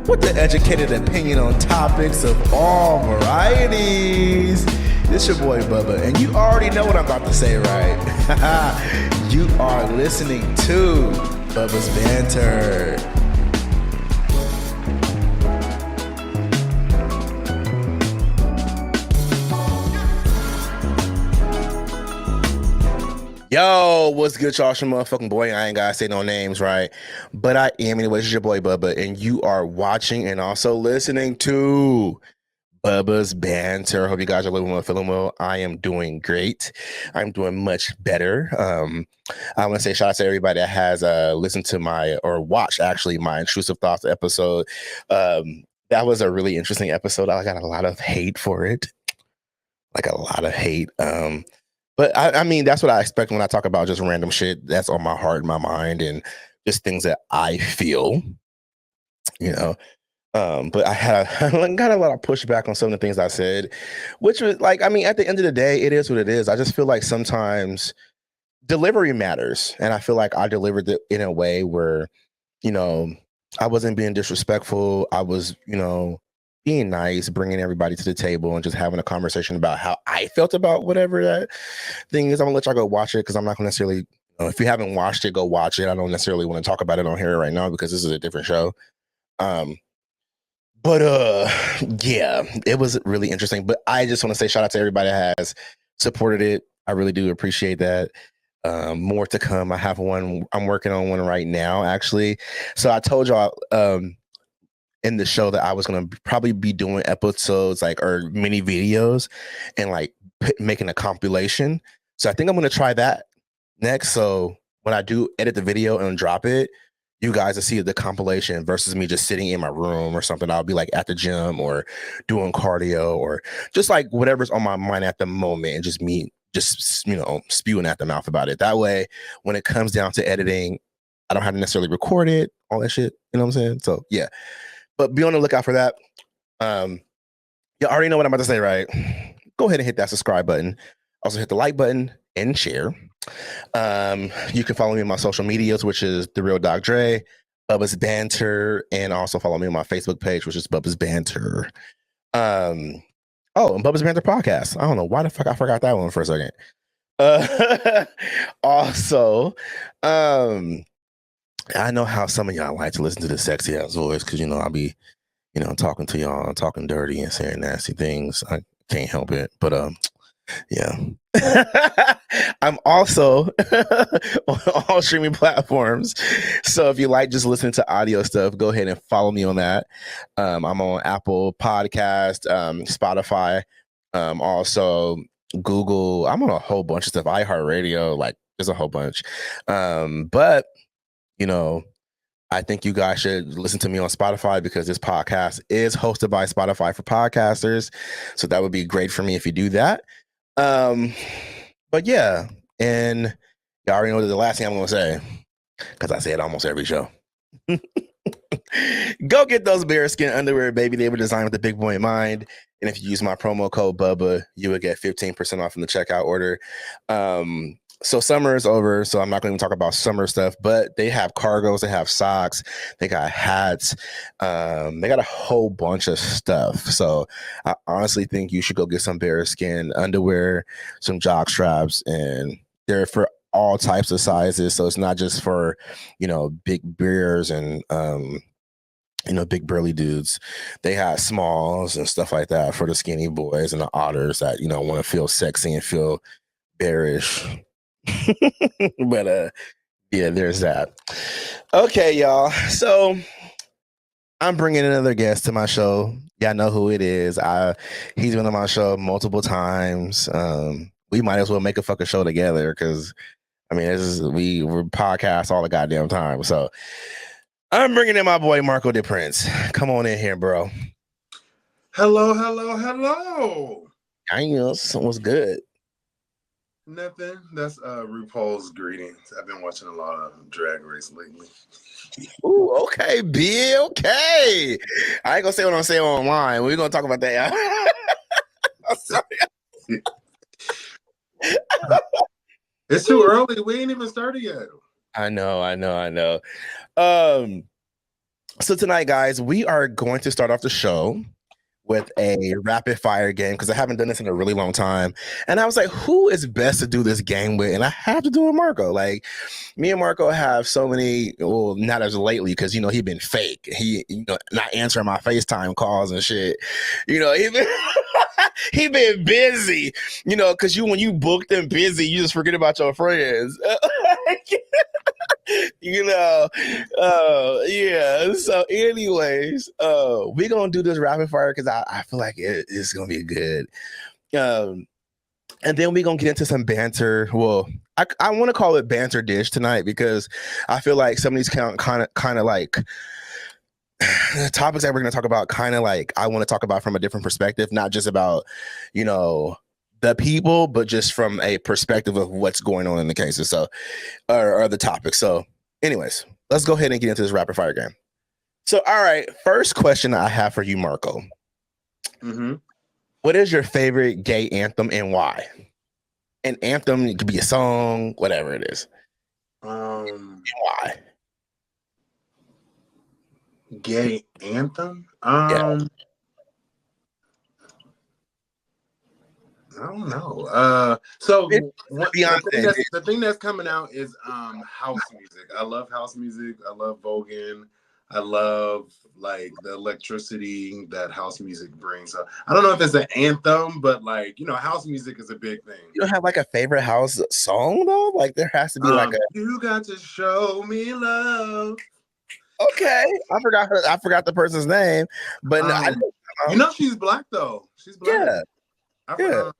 with the educated opinion on topics of all varieties. This your boy Bubba, and you already know what I'm about to say, right? You are listening to Bubba's Banter. Yo, what's good, y'all? It's your motherfucking boy. I ain't gotta say no names, right? But I am anyway. It's your boy Bubba, and you are watching and also listening to Bubba's Banter. Hope you guys are living well, feeling well. I am doing great. I'm doing much better. I want to say shout out to everybody that has listened to my or watched actually my Intrusive Thoughts episode. That was a really interesting episode. I got a lot of hate for it, like a lot of hate. But I mean, that's what I expect when I talk about just random shit that's on my heart and my mind and just things that I feel, you know. But I got a lot of pushback on some of the things I said, which was like, I mean, at the end of the day, it is what it is. I just feel like sometimes delivery matters. And I feel like I delivered it in a way where, you know, I wasn't being disrespectful. I was, you know, being nice, bringing everybody to the table and just having a conversation about how I felt about whatever that thing is. I'm gonna let y'all go watch it because I'm not gonna necessarily, if you haven't watched it, go watch it. I don't necessarily want to talk about it on here right now because this is a different show. But yeah, it was really interesting. But I just want to say shout out to everybody that has supported it. I really do appreciate that. More to come. I have one. I'm working on one right now, actually. So I told y'all in the show that I was going to probably be doing episodes like or mini videos and like making a compilation. So I think I'm going to try that next. So when I do edit the video and drop it, you guys will see the compilation versus me just sitting in my room or something. I'll be like at the gym or doing cardio or just like whatever's on my mind at the moment and just me just, you know, spewing at the mouth about it. That way, when it comes down to editing, I don't have to necessarily record it, all that shit. You know what I'm saying? So yeah. But be on the lookout for that. You already know what I'm about to say, right? Go ahead and hit that subscribe button. Also hit the like button and share. You can follow me on my social medias, which is The Real Doc Dre, Bubba's Banter, and also follow me on my Facebook page, which is Bubba's Banter. And Bubba's Banter podcast. I don't know why the fuck I forgot that one for a second. Also, I know how some of y'all like to listen to the sexy ass voice because, you know, I'll be, you know, talking to y'all, talking dirty and saying nasty things. I can't help it. But yeah. I'm also on all streaming platforms. So if you like just listening to audio stuff, go ahead and follow me on that. I'm on Apple Podcast, Spotify, also Google. I'm on a whole bunch of stuff. iHeartRadio, like there's a whole bunch. But you know, I think you guys should listen to me on Spotify because this podcast is hosted by Spotify for podcasters. So that would be great for me if you do that. But yeah, and y'all already know the last thing I'm going to say because I say it almost every show. Go get those bearskin underwear, baby. They were designed with the big boy in mind. And if you use my promo code Bubba, you would get 15% off in the checkout order. So summer is over, so I'm not going to talk about summer stuff, but they have cargos, they have socks, they got hats, they got a whole bunch of stuff. So I honestly think you should go get some bearskin underwear, some jock straps, and they're for all types of sizes. So it's not just for, you know, big bears and you know, big burly dudes. They have smalls and stuff like that for the skinny boys and the otters that, you know, want to feel sexy and feel bearish. But yeah, there's that. Okay, y'all. So I'm bringing another guest to my show. Y'all know who it is. He's been on my show multiple times. We might as well make a fucking show together because I mean, we're podcast all the goddamn time. So I'm bringing in my boy Marco De Prince. Come on in here, bro. Hello, hello, hello. What's good? Nothing. That's RuPaul's greetings. I've been watching a lot of Drag Race lately. Ooh, okay, B. Okay. I ain't gonna say what I'm saying online. We're gonna talk about that. I'm sorry. It's too early. We ain't even started yet. I know. So tonight, guys, we are going to start off the show with a rapid fire game because I haven't done this in a really long time. And I was like, who is best to do this game with? And I have to do it with Marco. Like, me and Marco have so many, well, not as lately because, you know, he been fake. He, you know, not answering my FaceTime calls and shit. You know, he been, he been busy, you know, because when you booked and busy, you just forget about your friends. You know, yeah. So, anyways, we're gonna do this rapid fire because I feel like it's gonna be good. Um, and then we're gonna get into some banter. Well, I want to call it banter dish tonight because I feel like some of these kind of like the topics that we're gonna talk about kind of like I want to talk about from a different perspective, not just about, you know, the people, but just from a perspective of what's going on in the cases. So, or the topics. So, anyways, let's go ahead and get into this rapid fire game. So, all right, first question I have for you, Marco. Mm-hmm. What is your favorite gay anthem and why? An anthem, it could be a song, whatever it is. Why? Gay anthem? Yeah. I don't know. So the thing that's coming out is house music. I love house music. I love voguing. I love like the electricity that house music brings. So I don't know if it's an anthem, but like, you know, house music is a big thing. You don't have like a favorite house song though? Like there has to be like a You got to show me love. Okay. I forgot the person's name, but you know she's black though. She's black. Yeah.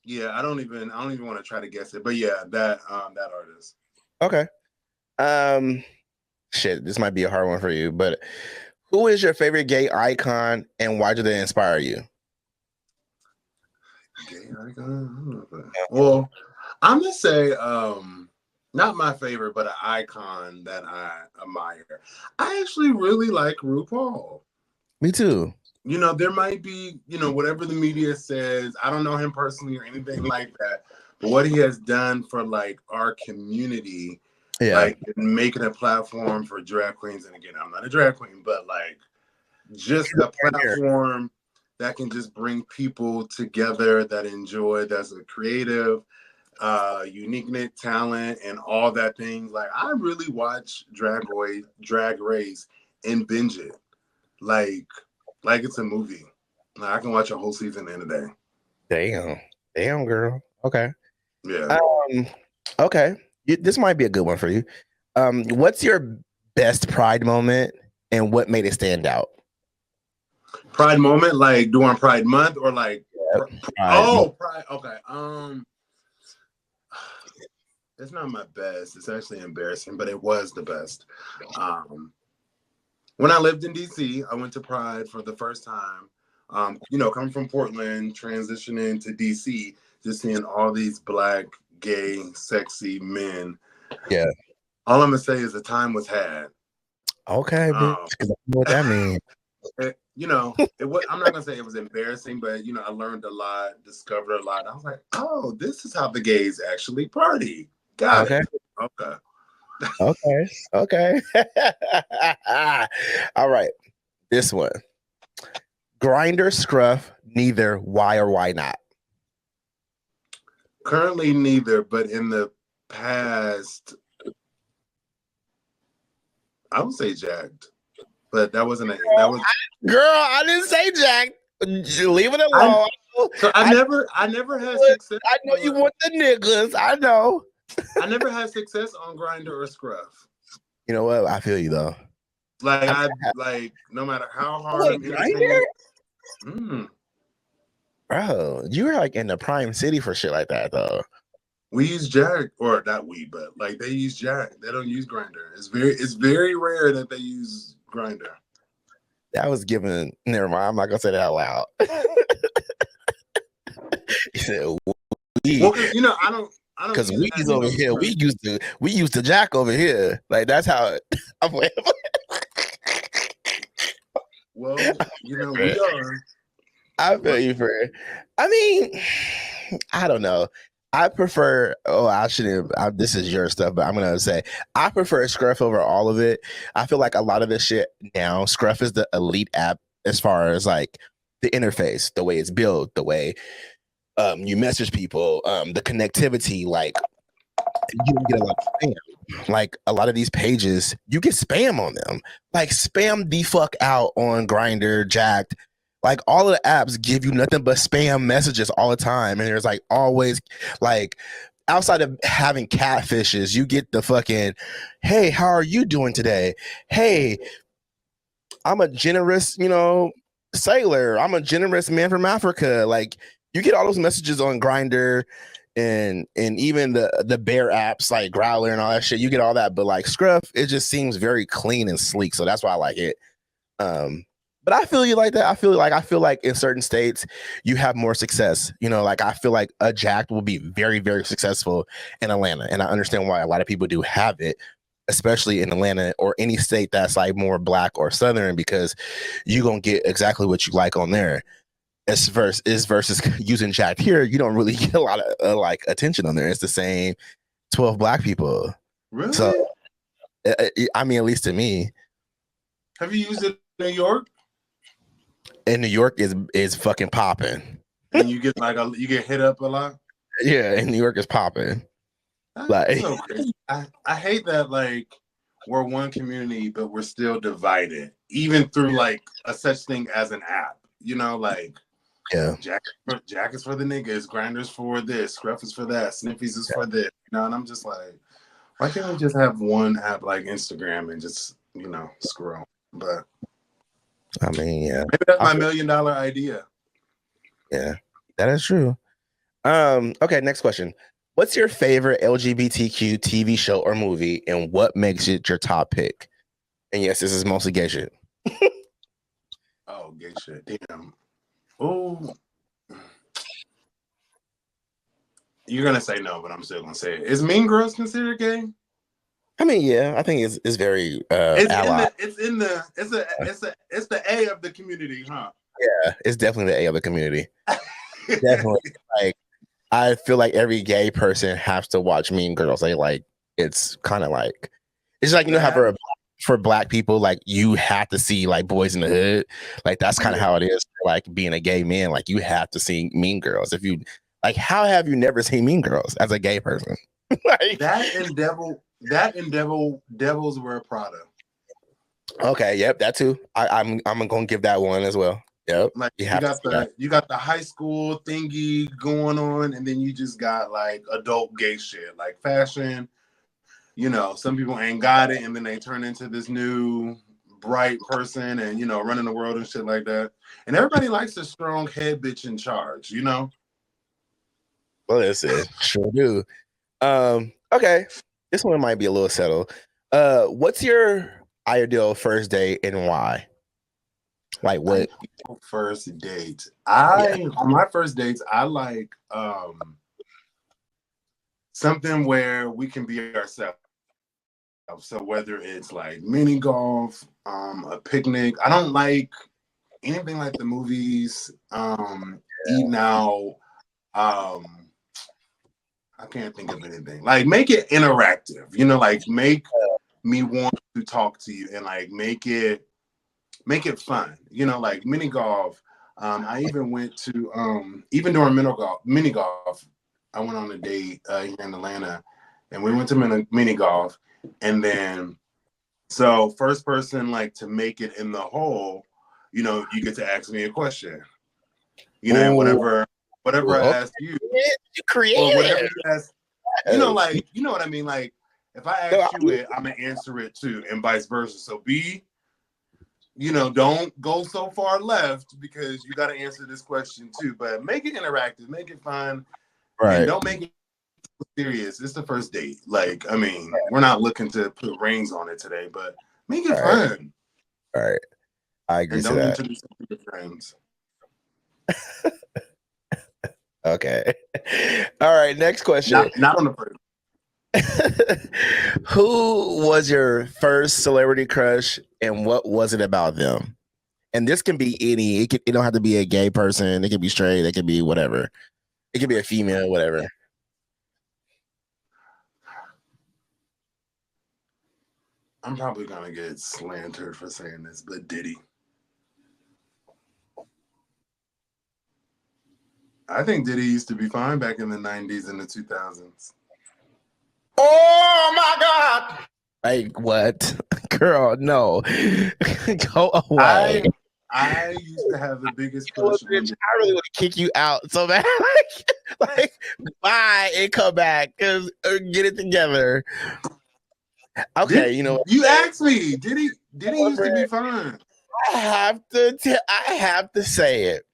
Yeah, I don't even want to try to guess it, but yeah, that artist. Okay. Shit, this might be a hard one for you, but who is your favorite gay icon and why do they inspire you? Gay icon? Well, I'm gonna say not my favorite, but an icon that I admire. I actually really like RuPaul. Me too. You know, there might be, you know, whatever the media says. I don't know him personally or anything like that. But what he has done for like our community, like making a platform for drag queens. And again, I'm not a drag queen, but like just a platform that can just bring people together that enjoy, that's a creative, uniqueness, talent, and all that things. Like I really watch Drag Race and binge it. Like it's a movie. Like, I can watch a whole season in a day. Damn, girl. Okay. Yeah. Okay. This might be a good one for you. What's your best Pride moment and what made it stand out? Pride moment, like during Pride Month, or like Pride. Okay. It's not my best. It's actually embarrassing, but it was the best. When I lived in DC, I went to Pride for the first time. You know, coming from Portland, transitioning to DC, just seeing all these black, gay, sexy men. Yeah. All I'm gonna say is the time was had. Okay, bitch. Because I know what that means. You know, I'm not gonna say it was embarrassing, but you know, I learned a lot, discovered a lot. I was like, oh, this is how the gays actually party. Got it. Okay. All right. This one. Grinder, scruff, neither. Why or why not? Currently neither, but in the past, I would say jacked. But that wasn't Girl, I didn't say jacked. Leave it alone. I never had success. I know you want the niggas. I know. I never had success on Grinder or Scruff. You know what? I feel you though. Like no matter how hard I'm entertaining. Bro, you were like in the prime city for shit like that though. We use Jack, or not we, but like they use Jack. They don't use Grinder. It's very rare that they use Grinder. That was given. Never mind. I'm not gonna say that out loud. He said, well, you know, I don't. Because we's over here. We used to Jack over here. Like that's how. Well, you know, we are. I feel you, friend. I mean, I don't know. I prefer. Oh, I shouldn't. This is your stuff, but I'm gonna say I prefer Scruff over all of it. I feel like a lot of this shit now, Scruff is the elite app as far as like the interface, the way it's built, the way you message people, the connectivity. Like you don't get a lot of spam. Like a lot of these pages, you get spam on them. Like spam the fuck out on Grinder, Jacked. Like all of the apps give you nothing but spam messages all the time, and there's like always like outside of having catfishes, you get the fucking, hey, how are you doing today? Hey, I'm a generous, sailor. I'm a generous man from Africa. Like you get all those messages on Grinder and even the bear apps like Growler and all that shit. You get all that, but like Scruff, it just seems very clean and sleek. So that's why I like it. But I feel you like that. I feel like in certain states you have more success. Like I feel like a Jacked will be very, very successful in Atlanta, and I understand why a lot of people do have it, especially in Atlanta or any state that's like more black or southern, because you're gonna get exactly what you like on there. Versus using Jacked here, you don't really get a lot of like attention on there. It's the same 12 black people. Really? So, I mean, at least to me. Have you used it in New York? In New York is fucking popping. And you get you get hit up a lot? Yeah, in New York is popping. Like so crazy. I hate that like we're one community, but we're still divided, even through like a such thing as an app. Like yeah, Jack is for the niggas, Grinders for this, Scruff is for that, Sniffies is for this. And I'm just like, why can't we just have one app like Instagram and just scroll? But I mean, yeah, maybe that's my $1 million idea. Yeah, that is true. Okay, next question. What's your favorite LGBTQ TV show or movie, and what makes it your top pick? And yes, this is mostly gay shit. Oh, gay shit. Damn. Oh. You're gonna say no, but I'm still gonna say it. Is Mean Girls considered gay? I mean, yeah, I think it's very ally. It's the A of the community, huh? Yeah, it's definitely the A of the community. Definitely. Like I feel like every gay person has to watch Mean Girls. Like it's kind of like it's like how for black people, like you have to see like Boys in the Hood. Like that's kind of how it is for, like being a gay man. Like you have to see Mean Girls. If you like, how have you never seen Mean Girls as a gay person? Like, that and Devils Wear Prada. Okay, yep, that too. I'm gonna give that one as well. Yep. Like you got the high school thingy going on, and then you just got like adult gay shit, like fashion. Some people ain't got it, and then they turn into this new bright person and running the world and shit like that. And everybody likes a strong head bitch in charge, Well, listen, sure do. Okay. This one might be a little settled. What's your ideal first date and why? Like what? First date. On my first dates, I like something where we can be ourselves. So whether it's like mini golf, a picnic, I don't like anything like the movies, eating out. I can't think of anything. Like make it interactive, like make me want to talk to you and like make it fun, like mini golf. I even went to even during mini golf, I went on a date here in Atlanta, and we went to mini golf, and then so first person like to make it in the hole, you get to ask me a question, and whatever I ask you, or whatever you ask, like what I mean, like if I ask you it, I'm gonna answer it too, and vice versa. So don't go so far left because you got to answer this question too. But make it interactive, make it fun, right? And don't make it serious. It's the first date. Like, I mean, we're not looking to put rings on it today, but make it fun. All right, I agree. And don't introduce your friends. Okay. All right. Next question. Not on the first. Who was your first celebrity crush, and what was it about them? And this can be any. It don't have to be a gay person. It can be straight. It can be whatever. It can be a female, whatever. I'm probably gonna get slandered for saying this, but Diddy. I think Diddy used to be fine back in the 90s and the 2000s. Oh my God! Like what, girl? No, go away. I used to have the biggest crush on Diddy. I really want to kick you out so bad. like bye and come back because get it together. Okay, you know. You asked me. Diddy used to be fine. I have to say it.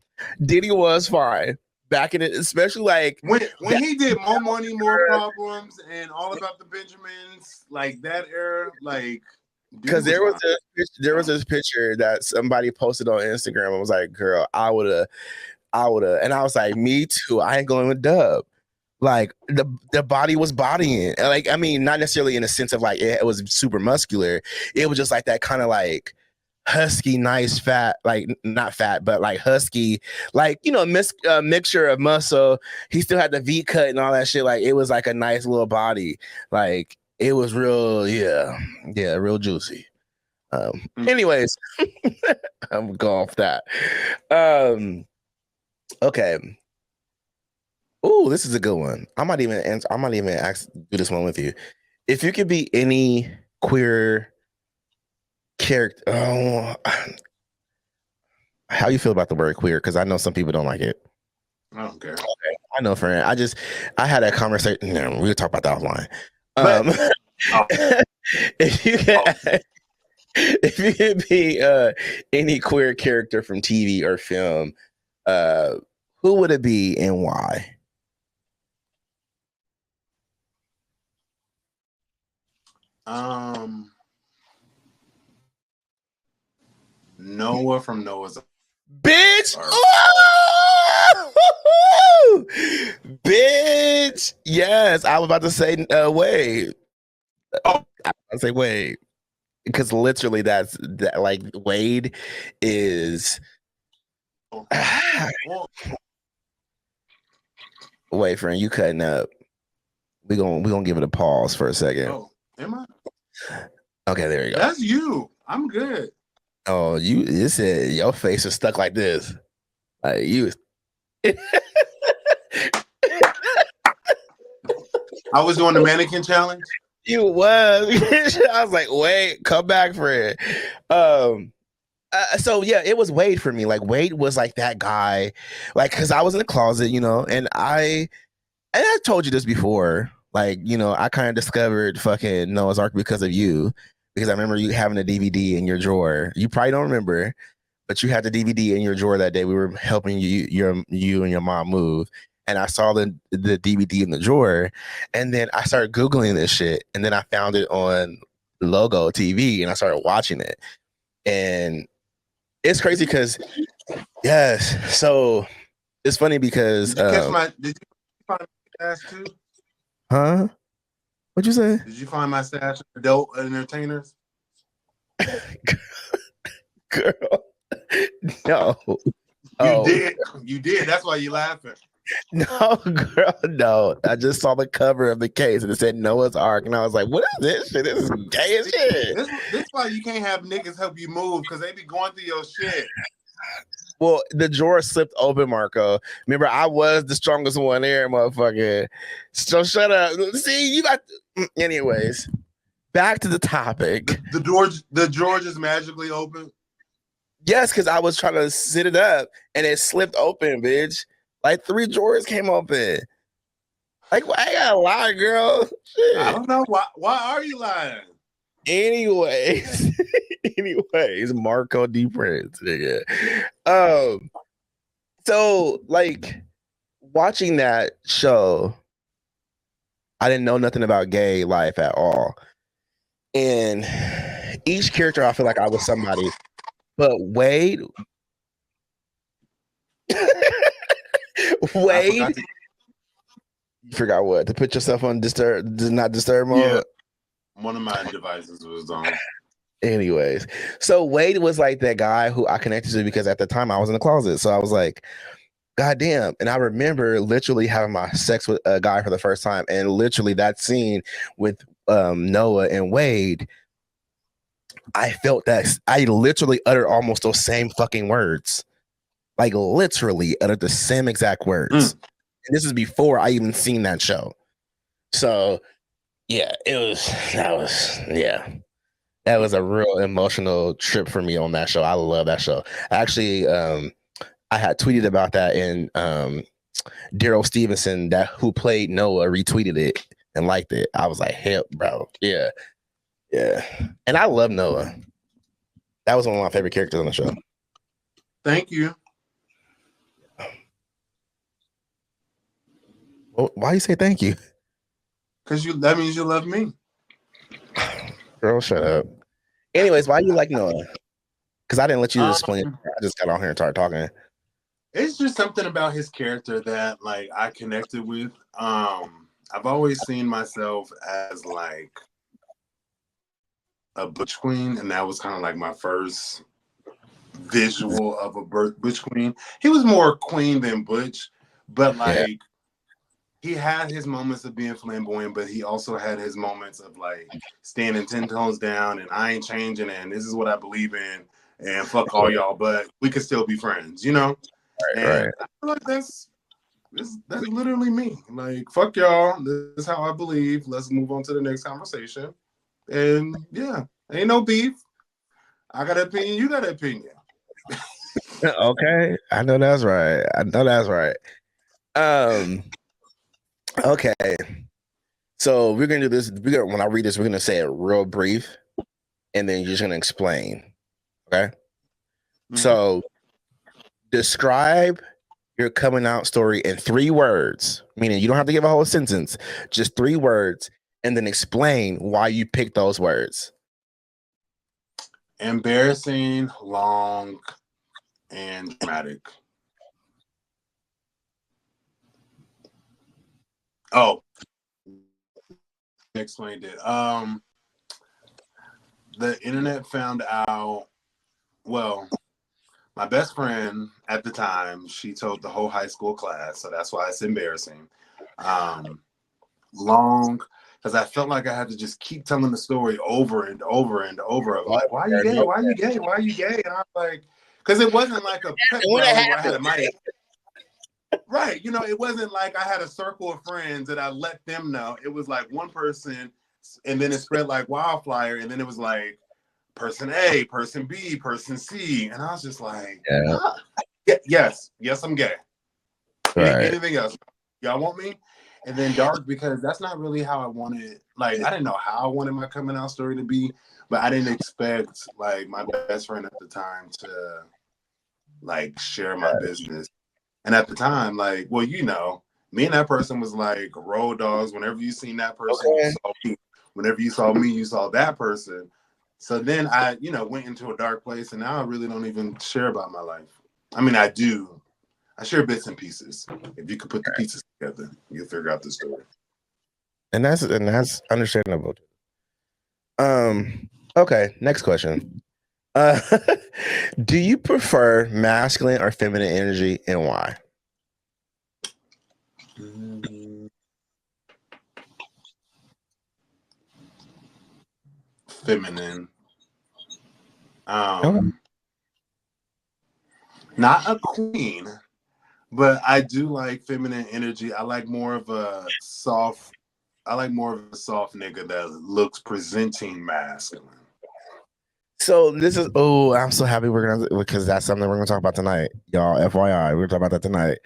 Diddy was fine back in it, especially like when he did More Money, More Problems, and All About the Benjamins, like that era, like because there was this picture that somebody posted on Instagram. I was like, girl, I would have, and I was like, me too. I ain't going with Dub. Like the body was bodying, like I mean, not necessarily in a sense of like it was super muscular. It was just like that kind of like husky, nice, fat, like not fat, but like husky, like you know, mixture of muscle. He still had the V cut and all that shit. Like it was like a nice little body. Like it was real, yeah, real juicy. Anyways, I'm going off that. Okay. Oh, this is a good one. I might even do this one with you. If you could be any queer character, how you feel about the word queer? Because I know some people don't like it. I don't care. Okay. I know, friend. I had a conversation. No, we'll talk about that offline. If you could be any queer character from TV or film, who would it be and why? Noah from Noah's Bitch! Bitch! Yes, I was about to say Wade. I say Wade because literally that like Wade is. Wait, friend, you cutting up? We gonna give it a pause for a second. Oh, am I? Okay, there you go. That's you. I'm good. Oh, you said your face is stuck like this. Like you. I was doing the mannequin challenge. You was. I was like, wait, come back, friend. So yeah, it was Wade for me. Like Wade was like that guy, like because I was in the closet, you know, and I told you this before. Like, you know, I kind of discovered fucking Noah's Ark because of you. Because I remember you having a DVD in your drawer. You probably don't remember, but you had the DVD in your drawer that day. We were helping you and your mom move. And I saw the DVD in the drawer. And then I started Googling this shit. And then I found it on Logo TV and I started watching it. And it's crazy because, yes. So it's funny because. Did you find my stash too? Huh? What'd you say? Did you find my stash of adult entertainers? Girl, no. You did. That's why you laughing. No, girl, no. I just saw the cover of the case and it said Noah's Ark, and I was like, "What is this shit? This is gay as shit." This why you can't have niggas help you move because they be going through your shit. Well, the drawer slipped open, Marco. Remember, I was the strongest one there, motherfucker. So shut up. See, you got. Anyways, back to the topic. The drawer just magically opened. Yes, because I was trying to sit it up and it slipped open, bitch. Like 3 drawers came open. Like, why I gotta lie, girl? Shit. I don't know why are you lying? Anyways, Marco D. Prince, nigga. So like watching that show, I didn't know nothing about gay life at all. And each character, I feel like I was somebody. But Wade, you forgot what? To put yourself on do not disturb mode? Yeah. One of my devices was on. Anyways, so Wade was like that guy who I connected to because at the time I was in the closet. So I was like, God damn. And I remember literally having my sex with a guy for the first time. And literally that scene with Noah and Wade, I felt that. I literally uttered almost those same fucking words. Like literally uttered the same exact words. And this is before I even seen that show. So yeah, that was a real emotional trip for me on that show. I love that show. Actually, I had tweeted about that, and Daryl Stevenson, who played Noah, retweeted it and liked it. I was like, hell, bro. Yeah. And I love Noah. That was one of my favorite characters on the show. Thank you. Well, why you say thank you? Because that means you love me. Girl, shut up. Anyways, why you like Noah? Because I didn't let you explain it. I just got on here and started talking. It's just something about his character that like I connected with. I've always seen myself as like a butch queen, and that was kind of like my first visual of a butch queen. He was more queen than butch, but like he had his moments of being flamboyant, but he also had his moments of like standing 10 toes down and I ain't changing and this is what I believe in and fuck all y'all, but we could still be friends, you know? Right. I feel like that's literally me. Like, fuck y'all. This is how I believe. Let's move on to the next conversation. And yeah, ain't no beef. I got an opinion. You got an opinion. Okay. I know that's right. Okay. So we're gonna do this. When I read this, we're gonna say it real brief, and then you're just gonna explain. Okay. Mm-hmm. So describe your coming out story in 3 words, meaning you don't have to give a whole sentence, just 3 words, and then explain why you picked those words. Embarrassing, long, and dramatic. Oh, explained it. The internet found out, well, my best friend at the time, she told the whole high school class, so that's why it's embarrassing. Long, because I felt like I had to just keep telling the story over and over and over of like, why are you gay? Why are you gay? Why are you gay? And I was like, because it wasn't like a pep rally where I had a mic. Right, you know, it wasn't like I had a circle of friends that I let them know. It was like one person, and then it spread like wildfire, and then it was like person A, person B, person C, and I was just like, yes, I'm gay. Right. Anything else? Y'all want me? And then dark, because that's not really how I wanted. Like, I didn't know how I wanted my coming out story to be, but I didn't expect like my best friend at the time to like share my business. And at the time, like, well, you know, me and that person was like road dogs. Whenever you seen that person, you saw me. Whenever you saw me, you saw that person. So then I, you know, went into a dark place, and now I really don't even share about my life. I mean, I do. I share bits and pieces. If you could put the pieces together, you'll figure out the story. And that's understandable. Okay, next question. Do you prefer masculine or feminine energy, and why? Feminine. Not a queen, but I do like feminine energy. I like more of a soft nigga that looks presenting masculine. So this is, I'm so happy because that's something we're gonna talk about tonight, y'all. FYI, we're gonna talk about that tonight.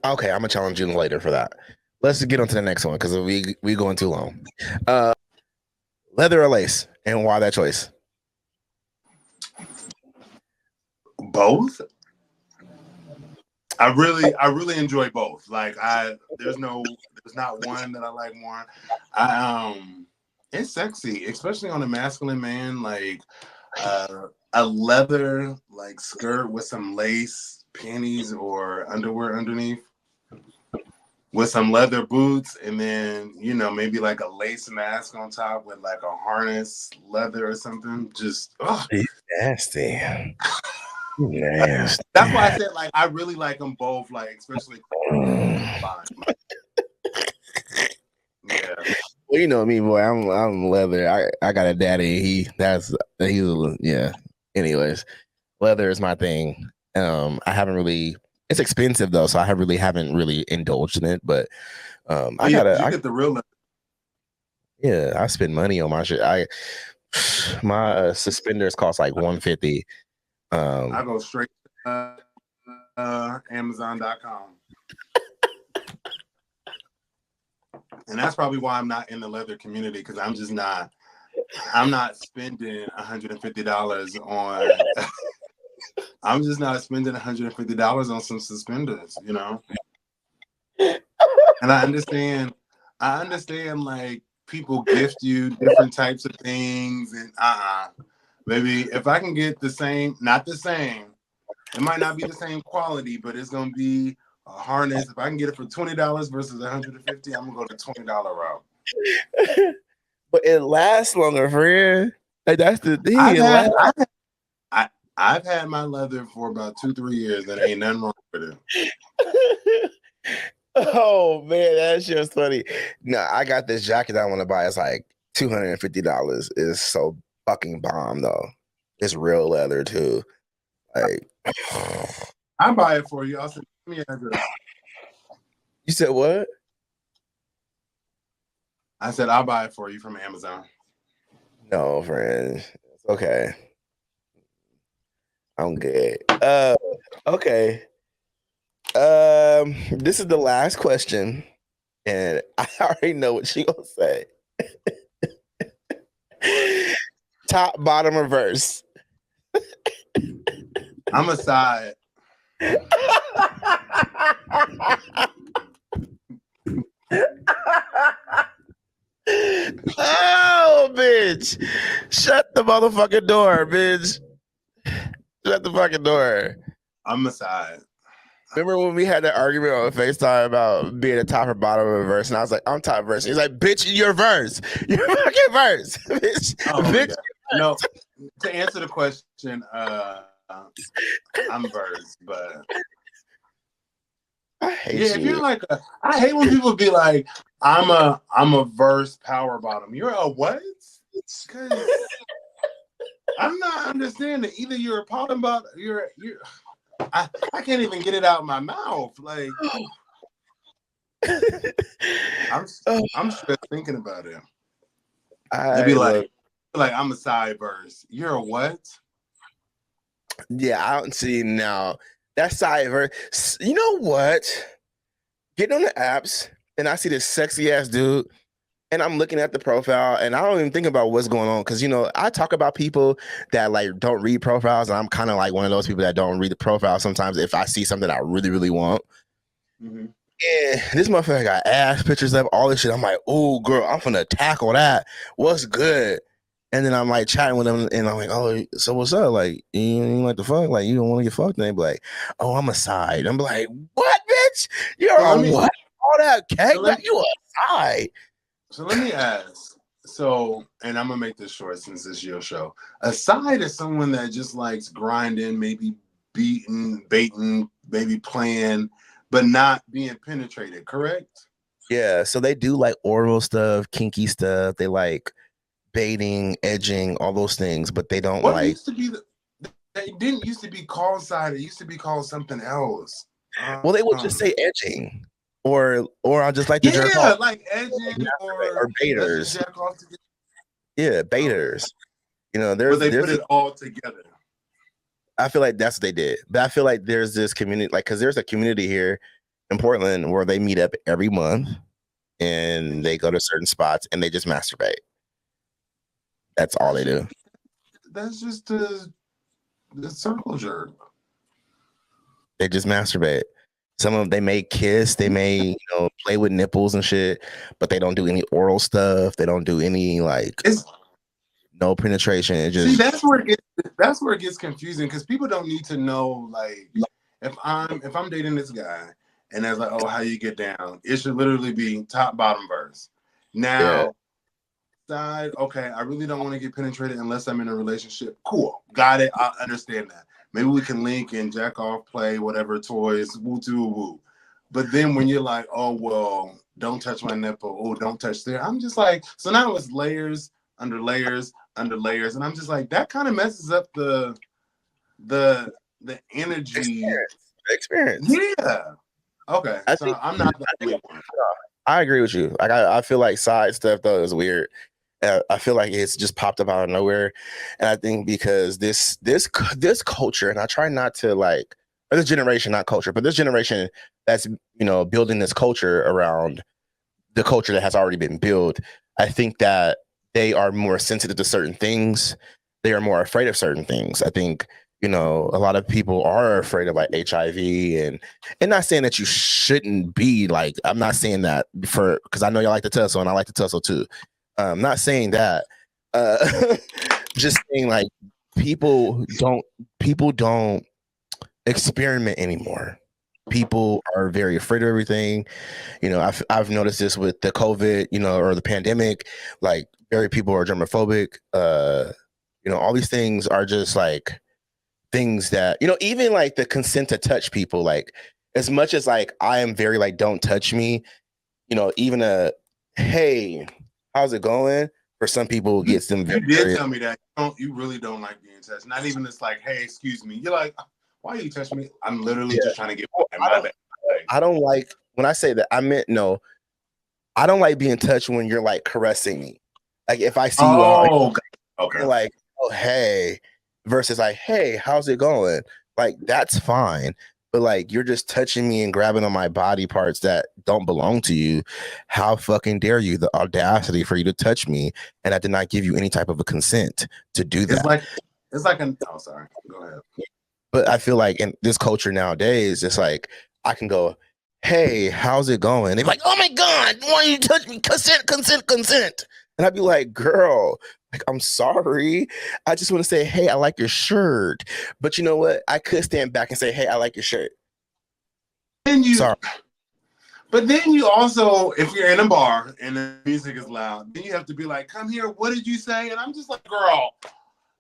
Okay, I'm gonna challenge you later for that. Let's get on to the next one because we going too long. Leather or lace, and why that choice? Both. I really enjoy both. Like there's not one that I like more. It's sexy, especially on a masculine man. Like a leather like skirt with some lace panties or underwear underneath, with some leather boots, and then you know maybe like a lace mask on top with like a harness leather or something. Just nasty. That's why I said like I really like them both, like especially yeah. Well, you know me, boy. I'm leather. I got a daddy. Yeah. Anyways, leather is my thing. I haven't really. It's expensive though, so I haven't really indulged in it. But You get the real leather. Yeah, I spend money on my shit. My suspenders cost like $150. I go straight to Amazon.com. And that's probably why I'm not in the leather community, because I'm not spending $150 on I'm just not spending $150 on some suspenders, you know? And I understand like people gift you different types of things and maybe if I can get the same, not the same, it might not be the same quality, but it's gonna be a harness. If I can get it for $20 versus $150, I'm gonna go the $20 route. But it lasts longer, friend. Like that's the thing. I've had my leather for about 2-3 years and ain't nothing wrong with it. Oh man, that's just funny. No, I got this jacket I want to buy. It's like $250. It's so fucking bomb though. It's real leather too. Like I'll buy it for you. I'll send me an address. You said what? I said I'll buy it for you from Amazon. No, friend. It's okay. I'm good. Okay. This is the last question, and I already know what she gonna say. Top, bottom, or verse? I'm a side. Oh, bitch. Shut the motherfucking door, bitch. Shut the fucking door. I'm a side. Remember when we had that argument on FaceTime about being a top or bottom of a verse? And I was like, I'm top verse. He's like, bitch, you're verse. You're fucking verse. Bitch. Oh, bitch. No, to answer the question, I'm verse, but I hate you. If you're like I hate when people be like, I'm a verse power bottom. You're a what? Because I'm not understanding. Either you're a bottom bottom, I can't even get it out of my mouth. Like I'm just thinking about it. They'd be like I'm a side verse. You're a what? Yeah, I don't see now. That side verse. You know what? Getting on the apps and I see this sexy ass dude. And I'm looking at the profile and I don't even think about what's going on. Cause I talk about people that like don't read profiles. And I'm kind of like one of those people that don't read the profile sometimes if I see something I really, really want. Mm-hmm. And this motherfucker got ass pictures of all this shit. I'm like, oh girl, I'm gonna tackle that. What's good? And then I'm like chatting with him and I'm like, oh, so what's up? Like, you like the fuck? Like, you don't want to get fucked? And they be like, oh, I'm a side. I'm like, what, bitch? You're what? All that cake? You a side. So let me ask. And I'm gonna make this short since it's your show. A side is someone that just likes grinding, maybe baiting, maybe playing, but not being penetrated, correct? Yeah. So they do like oral stuff, kinky stuff. They like baiting, edging, all those things, but they don't like. It didn't used to be called side. It used to be called something else. Well, they would just say edging. Or I just like to jerk off. Yeah, like edging or baiters. Yeah, baiters. But they put it all together. I feel like that's what they did. But I feel like there's this community, like, because there's a community here in Portland where they meet up every month and they go to certain spots and they just masturbate. That's all they do. That's just the circle jerk. They just masturbate. Some of them, they may kiss, they may play with nipples and shit, but they don't do any oral stuff. They don't do any no penetration. It just that's where it gets confusing because people don't need to know like if I'm dating this guy and there's like, oh, how you get down? It should literally be top bottom verse. Now side, okay, I really don't want to get penetrated unless I'm in a relationship. Cool, got it. I understand that. Maybe we can link and jack off, play whatever toys, woo to woo. But then when you're like, oh well, don't touch my nipple, oh don't touch there, I'm just like, so now it's layers under layers under layers, and I'm just like, that kind of messes up the energy experience. Yeah. Okay. So I'm not the only one. I agree with you. Like I feel like side stuff though is weird. I feel like it's just popped up out of nowhere, and I think because this culture, and I try not to like, or this generation, not culture, but this generation that's building this culture around the culture that has already been built. I think that they are more sensitive to certain things. They are more afraid of certain things. I think a lot of people are afraid of like HIV and not saying that you shouldn't be like. I'm not saying that because I know y'all like to tussle and I like to tussle too. I'm not saying that. Just saying like people don't experiment anymore. People are very afraid of everything. I've noticed this with the COVID, or the pandemic. Like, very people are germophobic. All these things are just like things that even like the consent to touch people. Like, as much as like I am very like don't touch me. Even a hey, how's it going? For some people, gets them. You did tell me that you really don't like being touched. Not even this like, hey, excuse me. You're like, why are you touching me? I'm literally just trying to get my bag. I don't like when I say that. I meant no. I don't like being touched when you're like caressing me. Like if I see you out, okay, like oh hey, versus like hey, how's it going? Like that's fine. But like you're just touching me and grabbing on my body parts that don't belong to you. How fucking dare you? The audacity for you to touch me, and I did not give you any type of a consent to do that. It's like an. Oh, sorry. Go ahead. But I feel like in this culture nowadays, it's like I can go, hey, how's it going? They're like, oh my God, why you touch me? Consent, consent, consent. And I'd be like, girl, like, I'm sorry. I just want to say, hey, I like your shirt. But you know what? I could stand back and say, hey, I like your shirt. Sorry. But then you also, if you're in a bar and the music is loud, then you have to be like, come here, what did you say? And I'm just like, girl,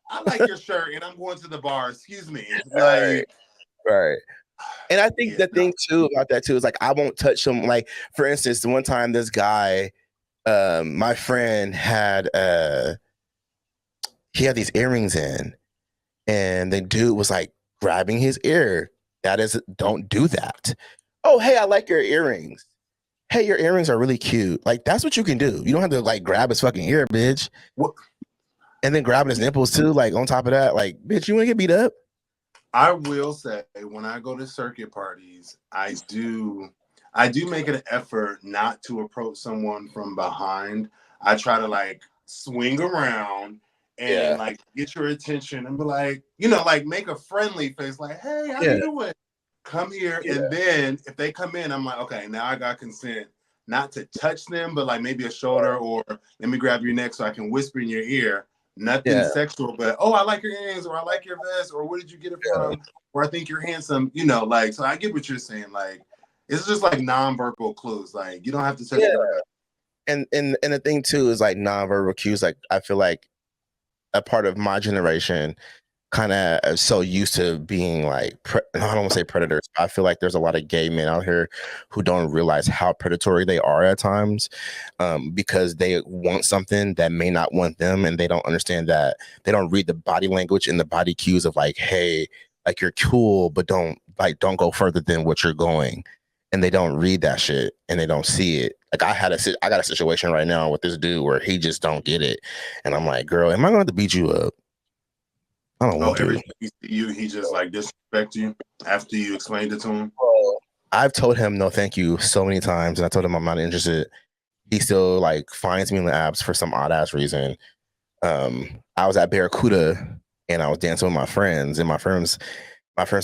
I like your shirt and I'm going to the bar. Excuse me. Like, right. And I think the thing too about that too is like I won't touch them. Like, for instance, the one time this guy, my friend had he had these earrings in, and the dude was like grabbing his ear. Don't do that. Oh, hey, I like your earrings. Hey, your earrings are really cute. Like, that's what you can do. You don't have to like grab his fucking ear, bitch. What? And then grabbing his nipples too. Like, on top of that, like, bitch, you want to get beat up? I will say, when I go to circuit parties, I do make an effort not to approach someone from behind. I try to like swing around and like get your attention and be like, like make a friendly face, like, hey, how you doing? Come here. And then if they come in, I'm like, okay, now I got consent not to touch them, but like maybe a shoulder or let me grab your neck so I can whisper in your ear. Nothing sexual, but oh, I like your earrings, or I like your vest, or where did you get it from? Or I think you're handsome, like, so I get what you're saying. Like, it's just like nonverbal clues. Like, you don't have to touch it. And the thing too is like nonverbal cues. Like, I feel like a part of my generation kind of so used to being like, I don't want to say predators, but I feel like there's a lot of gay men out here who don't realize how predatory they are at times, because they want something that may not want them, and they don't understand that they don't read the body language and the body cues of like, hey, like you're cool, but don't go further than what you're going. And they don't read that shit and they don't see it. Like I got a situation right now with this dude where he just don't get it. And I'm like, girl, am I going to have to beat you up? I don't want to. He just like disrespect you after you explained it to him? I've told him no thank you so many times, and I told him I'm not interested. He still like finds me in the apps for some odd ass reason. I was at Barracuda and I was dancing with my friends, and my friends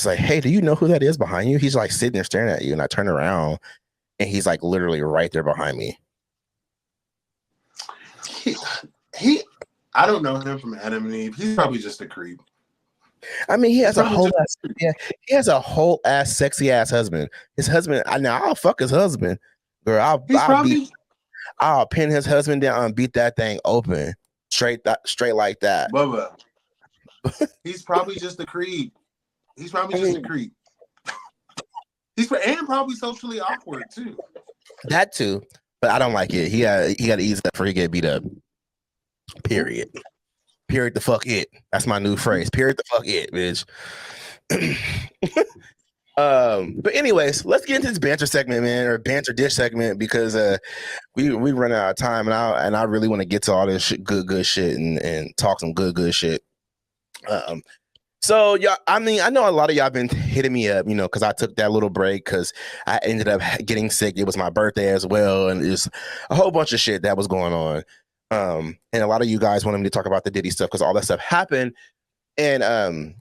like, hey, do you know who that is behind you? He's like sitting there staring at you, and I turn around and he's like literally right there behind me. I don't know him from Adam and Eve. He's probably just a creep. I mean, he has a whole ass sexy ass husband. His husband, I'll fuck his husband. Girl, I'll pin his husband down and beat that thing open. Straight like that. Bubba. He's probably just a creep. He's probably just a creep. He's and probably socially awkward too. That too, but I don't like it. He got to ease up before he get beat up. Period. Period. The fuck it. That's my new phrase. Period. The fuck it, bitch. But anyways, let's get into this banter segment, man, or banter dish segment, because we run out of time, and I really want to get to all this good shit and talk some good shit. So yeah, I mean, I know a lot of y'all been hitting me up, because I took that little break because I ended up getting sick. It was my birthday as well, and just a whole bunch of shit that was going on. And a lot of you guys wanted me to talk about the Diddy stuff because all that stuff happened, and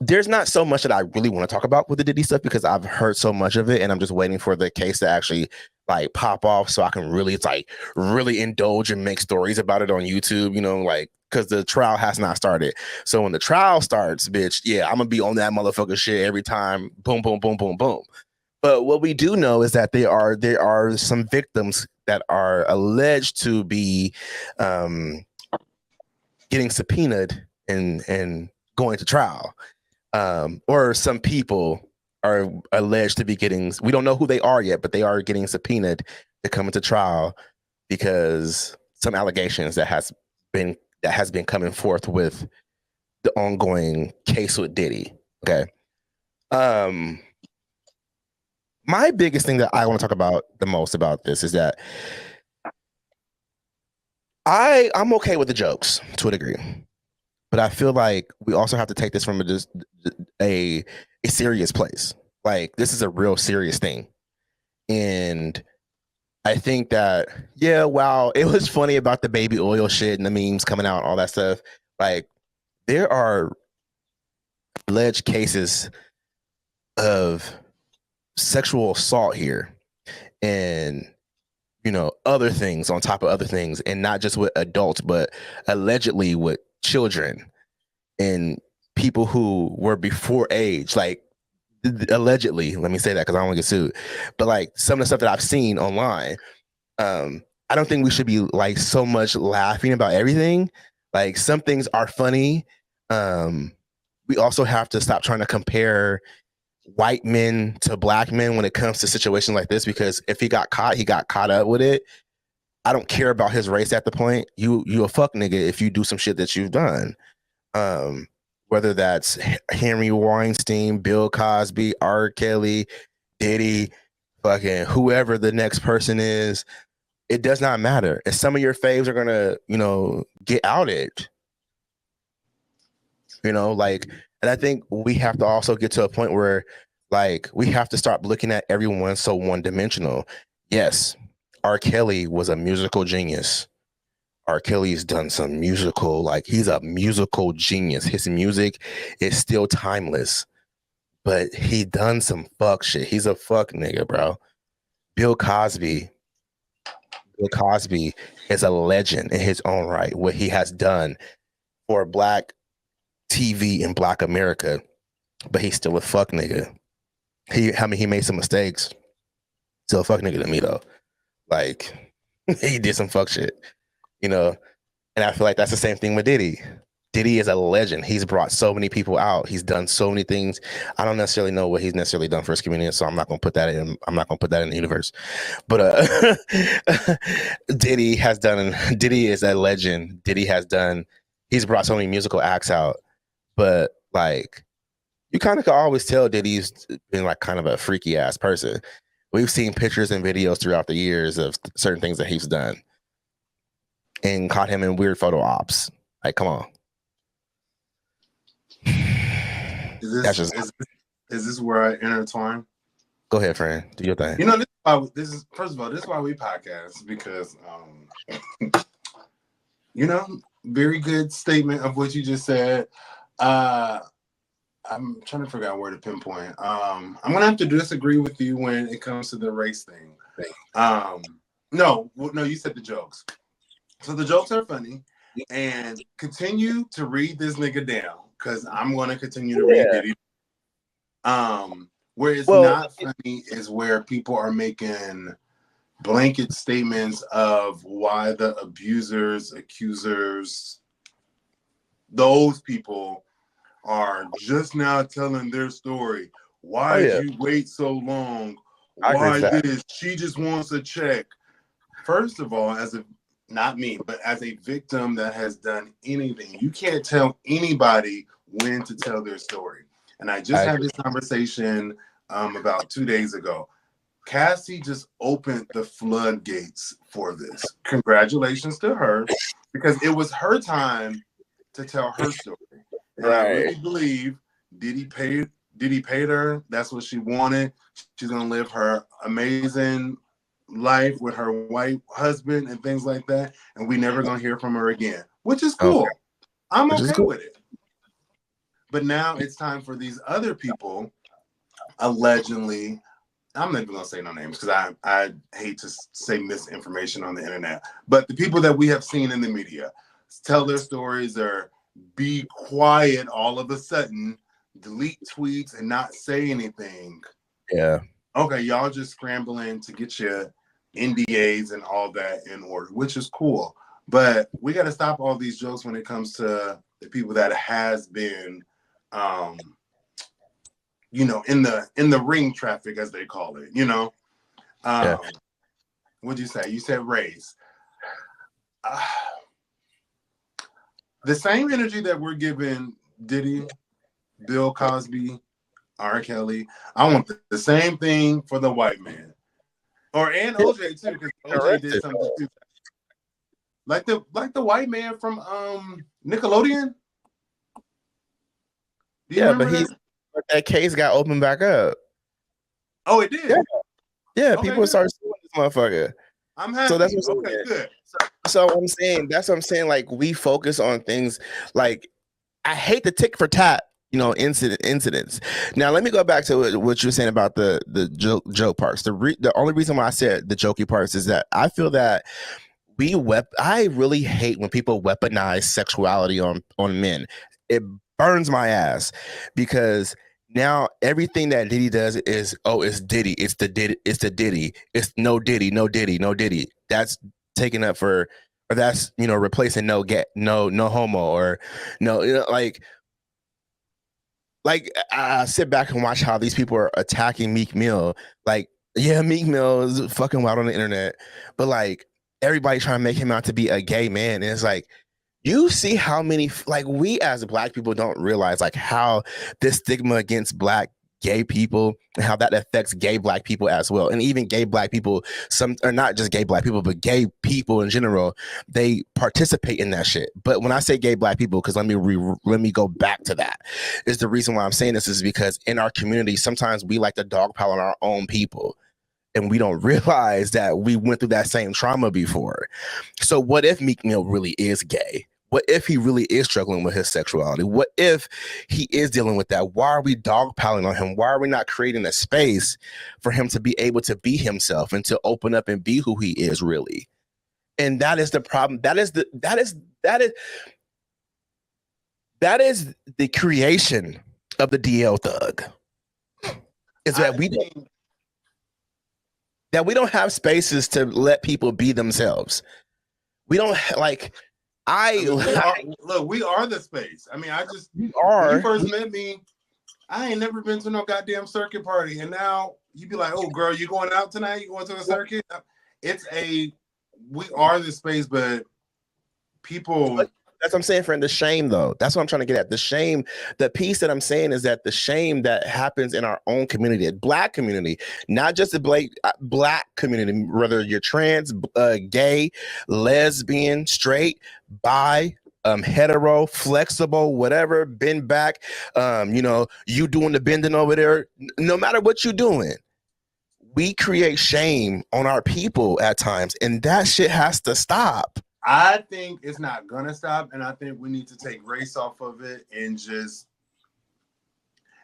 there's not so much that I really want to talk about with the Diddy stuff because I've heard so much of it, and I'm just waiting for the case to actually like pop off so I can really indulge and make stories about it on YouTube, because the trial has not started. So when the trial starts, bitch, yeah, I'm gonna be on that motherfucker shit every time. Boom, boom, boom, boom, boom. But what we do know is that there are some victims that are alleged to be getting subpoenaed and going to trial. Or some people are alleged to be getting, we don't know who they are yet, but they are getting subpoenaed to come into trial because some allegations that has been coming forth with the ongoing case with Diddy. Okay. My biggest thing that I want to talk about the most about this is that I'm okay with the jokes to a degree. But I feel like we also have to take this from a serious place. Like, this is a real serious thing. And I think that, yeah, wow, it was funny about the baby oil shit and the memes coming out, all that stuff. Like, there are alleged cases of sexual assault here and, other things on top of other things, and not just with adults, but allegedly with children and people who were before age, like allegedly, let me say that because I don't want to get sued, but like some of the stuff that I've seen online, I don't think we should be like so much laughing about everything. Like, some things are funny. We also have to stop trying to compare white men to black men when it comes to situations like this, because if he got caught up with it. I don't care about his race at the point. You a fuck nigga if you do some shit that you've done. Whether that's Henry Weinstein, Bill Cosby, R. Kelly, Diddy, fucking whoever the next person is, it does not matter. If some of your faves are gonna, get outed, and I think we have to also get to a point where, like, we have to start looking at everyone so one-dimensional. Yes, R. Kelly was a musical genius. R. Kelly's done some musical, like, he's a musical genius. His music is still timeless, but he done some fuck shit. He's a fuck nigga, bro. Bill Cosby is a legend in his own right. What he has done for black TV in black America, but he's still a fuck nigga. He made some mistakes. Still a fuck nigga to me though. Like, he did some fuck shit. And I feel like that's the same thing with Diddy. Diddy is a legend. He's brought so many people out. He's done so many things. I don't necessarily know what he's necessarily done for his community, so I'm not gonna put that in. I'm not gonna put that in the universe. But Diddy is a legend. He's brought so many musical acts out. But like, you kind of can always tell Diddy's been like kind of a freaky ass person. We've seen pictures and videos throughout the years of certain things that he's done. And caught him in weird photo ops. Like, come on. Is this where I intertwine? Go ahead, friend. Do your thing. This is why we podcast, because very good statement of what you just said. I'm trying to figure out where to pinpoint. I'm gonna have to disagree with you when it comes to the race thing. No, you said the jokes. So the jokes are funny, and continue to read this nigga down, because I'm going to continue to read Diddy. Where it's not funny is where people are making blanket statements of why the abusers, accusers, those people are just now telling their story. Why did you wait so long? Why this? She just wants a check. First of all, not me, but as a victim that has done anything, you can't tell anybody when to tell their story. And I just had this conversation about 2 days ago. Cassie just opened the floodgates for this. Congratulations to her, because it was her time to tell her story. And I really believe Diddy paid her. That's what she wanted. She's gonna live her amazing life with her white husband and things like that. And we never gonna hear from her again, which is cool. Okay. I'm okay with it. But now it's time for these other people, allegedly. I'm not even gonna say no names because I hate to say misinformation on the internet. But the people that we have seen in the media tell their stories or be quiet all of a sudden, delete tweets and not say anything. Yeah. Okay, y'all just scrambling to get your NDAs and all that in order, which is cool. But we got to stop all these jokes when it comes to the people that has been, in the ring traffic, as they call it. What'd you say? You said race. The same energy that we're giving Diddy, Bill Cosby, R. Kelly, I want the same thing for the white man, and OJ too, because OJ did something too. Like the white man from Nickelodeon. But that case got opened back up. Oh, it did. Yeah, people started suing this motherfucker. I'm happy. So that's what I'm saying. Good. So that's what I'm saying. Like, we focus on things like, I hate the tick for tat, incidents. Now, let me go back to what you were saying about the joke parts. The only reason why I said the jokey parts is that I feel that I really hate when people weaponize sexuality on men. It burns my ass, because now everything that Diddy does is, it's Diddy, it's the Diddy, it's no Diddy, no Diddy, no Diddy. That's taken up for, or that's replacing no homo, or no, like I sit back and watch how these people are attacking Meek Mill. Like, yeah, Meek Mill is fucking wild on the internet, but like, everybody trying to make him out to be a gay man, and it's like, you see how many, like, we as Black people don't realize like how this stigma against Black gay people and how that affects gay Black people as well. And even gay Black people, or not just gay Black people, but gay people in general, they participate in that shit. But when I say gay Black people, because let me go back to that, is the reason why I'm saying this is because in our community, sometimes we like to dogpile on our own people, and we don't realize that we went through that same trauma before. So what if Meek Mill really is gay? What if he really is struggling with his sexuality? What if he is dealing with that? Why are we dogpiling on him? Why are we not creating a space for him to be able to be himself and to open up and be who he is really? And that is the problem. That is the creation of the DL thug. Is that we don't have spaces to let people be themselves. We don't we are the space. I mean, when you first met me, I ain't never been to no goddamn circuit party, and now you be like, "Oh, girl, you going out tonight? You going to a circuit?" We are the space, but people. That's what I'm saying, friend. The shame, though. That's what I'm trying to get at. The shame. The piece that I'm saying is that the shame that happens in our own community, Black community, not just the Black community, whether you're trans, gay, lesbian, straight, bi, hetero, flexible, whatever, bend back, you doing the bending over there, no matter what you're doing, we create shame on our people at times, and that shit has to stop. I think it's not gonna stop, and I think we need to take race off of it and just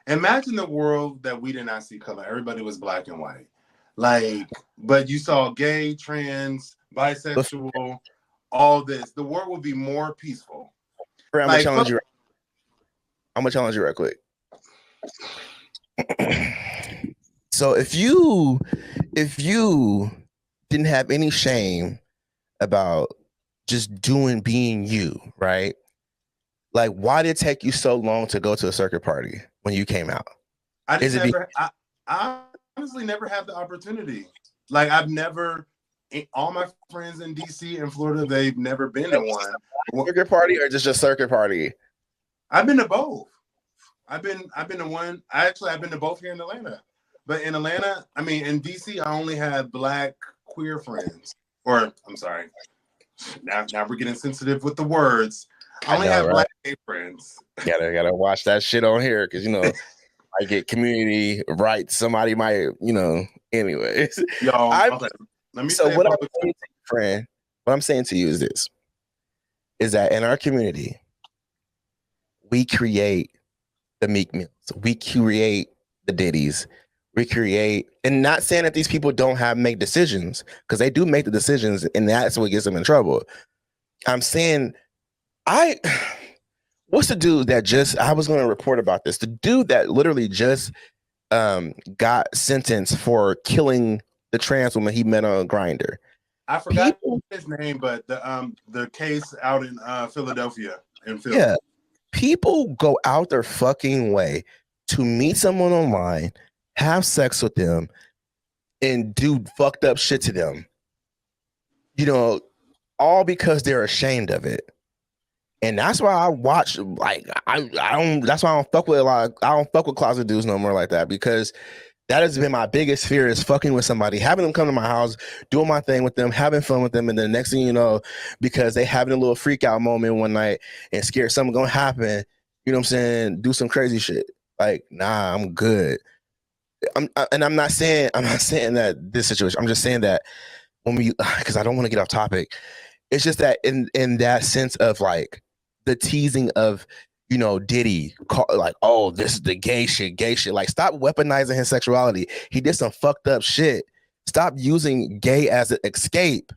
imagine the world that we did not see color. Everybody was Black and white. But you saw gay, trans, bisexual, all this. The world would be more peaceful. I'm gonna challenge you real quick. So if you didn't have any shame about just being you, right? Like, why did it take you so long to go to a circuit party when you came out? I honestly never had the opportunity. Like I've never, all my friends in DC and Florida, they've never been to one. Circuit party or just a circuit party? I've been to both. I've been to one. I've been to both here in Atlanta. But in Atlanta, I mean, in DC, I only had Black queer friends. Or I'm sorry. Now we're getting sensitive with the words. I only have Black gay friends. Gotta watch that shit on here because I get community rights. Somebody might, anyways. Y'all, okay. Let me say what I'm saying to you, friend, what I'm saying to you is that in our community, we create the Meek Mills, we create the Diddies, we create, and not saying that these people don't make decisions, because they do make the decisions, and that's what gets them in trouble. I'm saying, what's the dude that I was going to report about this, the dude that literally just got sentenced for killing the trans woman he met on Grindr. I forgot his name, but the case out in Philadelphia. Yeah, people go out their fucking way to meet someone online, have sex with them, and do fucked up shit to them. All because they're ashamed of it. And that's why I watch, like, that's why I don't fuck with I don't fuck with closet dudes no more like that, because that has been my biggest fear, is fucking with somebody, having them come to my house, doing my thing with them, having fun with them, and then the next thing you know, because they having a little freak out moment one night and scared something gonna happen, you know what I'm saying, do some crazy shit. Like, nah, I'm good. I'm not saying that this situation, I'm just saying that when because I don't want to get off topic, it's just that in that sense of like the teasing of, Diddy, like, oh, this is the gay shit. Like, stop weaponizing his sexuality. He did some fucked up shit. Stop using gay as an escape.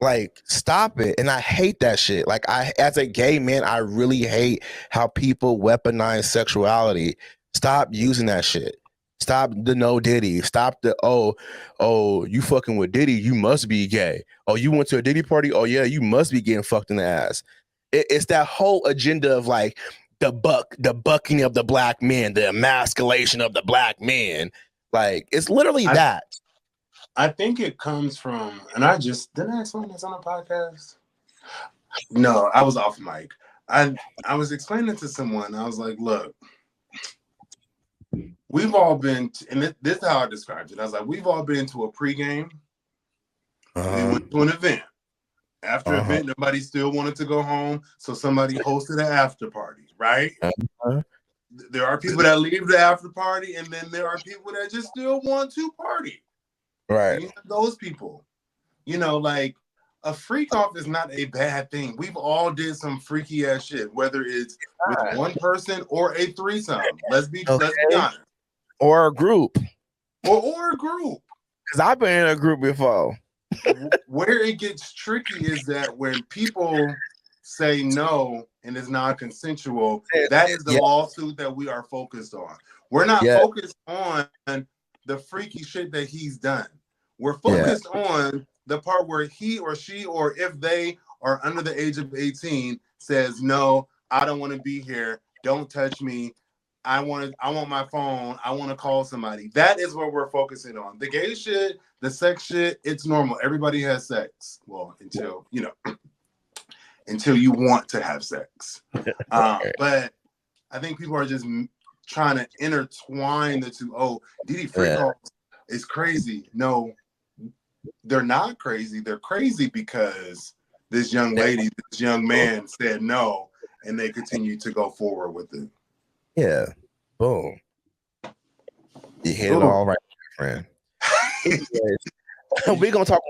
Like, stop it. And I hate that shit. Like, as a gay man, I really hate how people weaponize sexuality. Stop using that shit. Stop the no Diddy. Stop the, oh, you fucking with Diddy, you must be gay. Oh, you went to a Diddy party? Oh, yeah, you must be getting fucked in the ass. It's that whole agenda of like the bucking of the black men, the emasculation of the black men. Like, it's literally that. I think it comes from, and didn't I explain this on a podcast? No, I was off mic. I was explaining to someone. I was like, look, we've all been, and this is how I described it. I was like, we've all been to a pregame. We went to an event. After event, nobody still wanted to go home, so somebody hosted an after party, right? There are people that leave the after party, and then there are people that just still want to party. Right. Those people, like, a freak off is not a bad thing. We've all did some freaky ass shit, whether it's with one person or a threesome. Let's be honest. Or a group. Or a group. Because I've been in a group before. Where it gets tricky is that when people say no and it's non-consensual, that is the lawsuit that we are focused on. We're not focused on the freaky shit that he's done. We're focused on the part where he or she, or if they are under the age of 18, says, no, I don't want to be here. Don't touch me. I want my phone. I want to call somebody. That is what we're focusing on. The gay shit, the sex shit, it's normal. Everybody has sex. Well, until you want to have sex. But I think people are just trying to intertwine the two. Oh, Diddy freak off is crazy. No, they're not crazy. They're crazy because this young lady, this young man said no, and they continue to go forward with it. Yeah. Boom. You hit it all right, friend. I'm gonna talk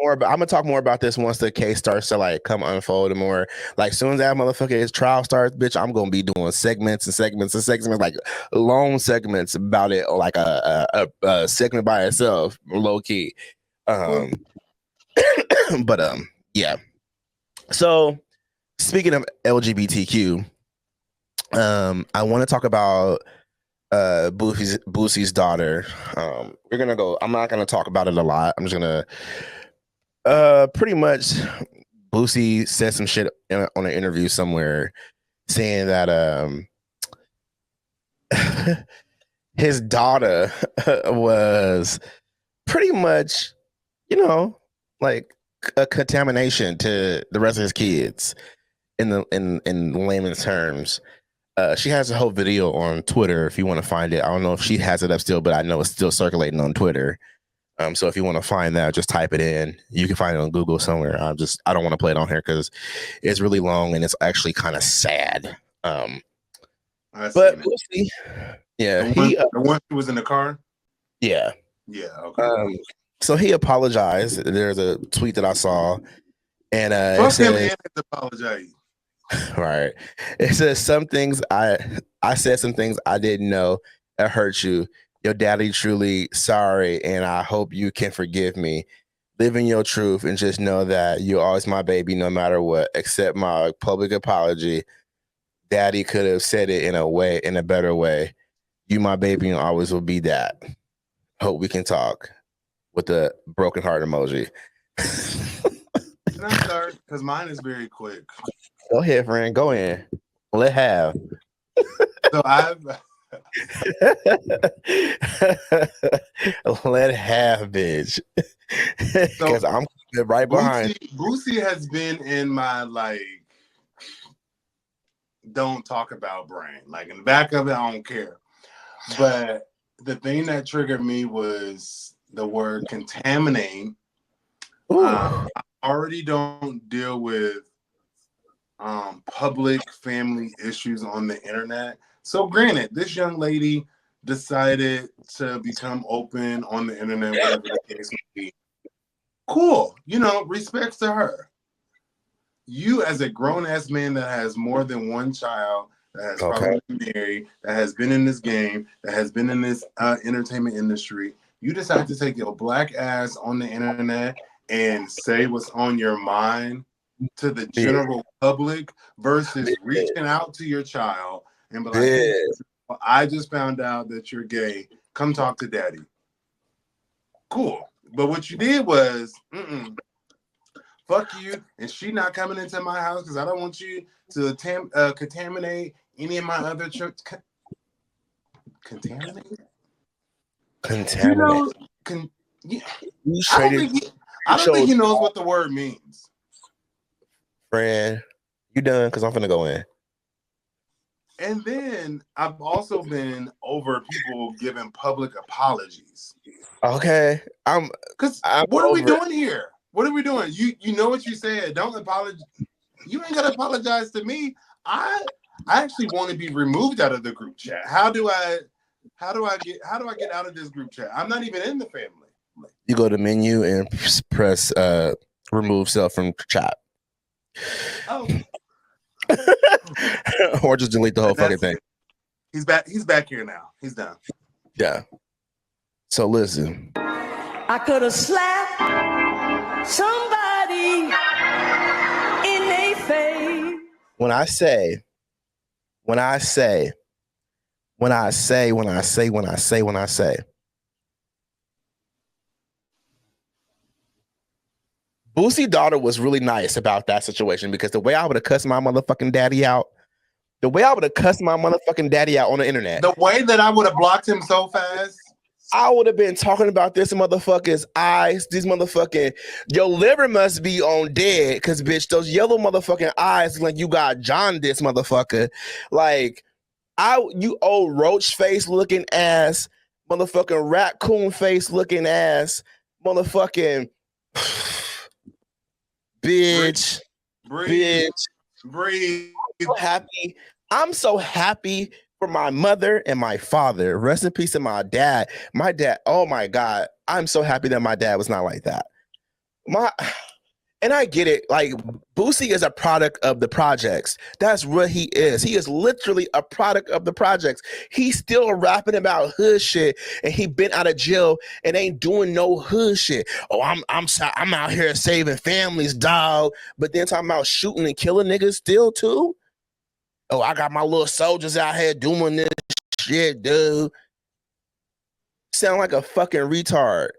more about this once the case starts to like come unfold more. Like, soon as that motherfucker's trial starts, bitch, I'm gonna be doing segments, like long segments about it, or like a segment by itself, low key. But yeah. So, speaking of LGBTQ, I want to talk about Boosie's daughter. I'm not gonna talk about it a lot. I'm just gonna pretty much, Boosie said some shit on an interview somewhere saying that his daughter was pretty much, like a contamination to the rest of his kids in layman's terms. She has a whole video on Twitter if you want to find it. I don't know if she has it up still, but I know it's still circulating on Twitter. So if you want to find that, just type it in. You can find it on Google somewhere. I don't want to play it on here because it's really long and it's actually kind of sad. But we'll see. Yeah, the one who was in the car. Yeah. Okay. So he apologized. There's a tweet that I saw, and fuck him and apologize. Right. It says some things I said some things I didn't know that hurt you. Your daddy truly sorry, and I hope you can forgive me. Live in your truth and just know that you're always my baby no matter what. Accept my public apology. Daddy could have said it in a better way. You my baby and always will be that. Hope we can talk. With the broken heart emoji. Can I start? Because mine is very quick. Go ahead, friend. Go in. Let have. So I've let have, bitch. Because I'm right behind. Boosie has been in my don't talk about brain. Like in the back of it, I don't care. But the thing that triggered me was the word contaminate. I already don't deal with public family issues on the internet. So granted, this young lady decided to become open on the internet, whatever the case may be. Cool. Respects to her. You as a grown-ass man that has more than one child, that has probably been married, that has been in this game, that has been in this entertainment industry, you decide to take your black ass on the internet and say what's on your mind to the general public versus reaching out to your child and be like, hey, I just found out that you're gay. Come talk to daddy. Cool. But what you did was, fuck you, and she not coming into my house because I don't want you to contaminate any of my other church. Contaminate? Contaminate. I don't think he knows what the word means. Friend, you done? Because I'm finna go in. And then I've also been over people giving public apologies. Okay. Because what are we doing here? What are we doing? You know what you said. Don't apologize. You ain't gotta apologize to me. I actually want to be removed out of the group chat. How do I get out of this group chat? I'm not even in the family. You go to menu and press remove self from chat. Oh. Or just delete the whole fucking thing. He's back here now. He's done. Yeah. So listen. I could have slapped somebody in their face. When I say Boosie daughter was really nice about that situation because the way I would have cussed my motherfucking daddy out on the internet. The way that I would have blocked him so fast. I would have been talking about this motherfucker's eyes. These motherfucking, your liver must be on dead because, bitch, those yellow motherfucking eyes like you got jaundice, motherfucker. Like, you old roach face looking ass, motherfucking raccoon face looking ass, motherfucking bitch. Breathe. I'm so happy for my mother and my father. Rest in peace to my dad. My dad, oh my God. I'm so happy that my dad was not like that. And I get it. Like, Boosie is a product of the projects. That's what he is. He is literally a product of the projects. He's still rapping about hood shit, and he been out of jail and ain't doing no hood shit. Oh, I'm out here saving families, dog. But then talking about shooting and killing niggas still too. Oh, I got my little soldiers out here doing this shit, dude. Sound like a fucking retard.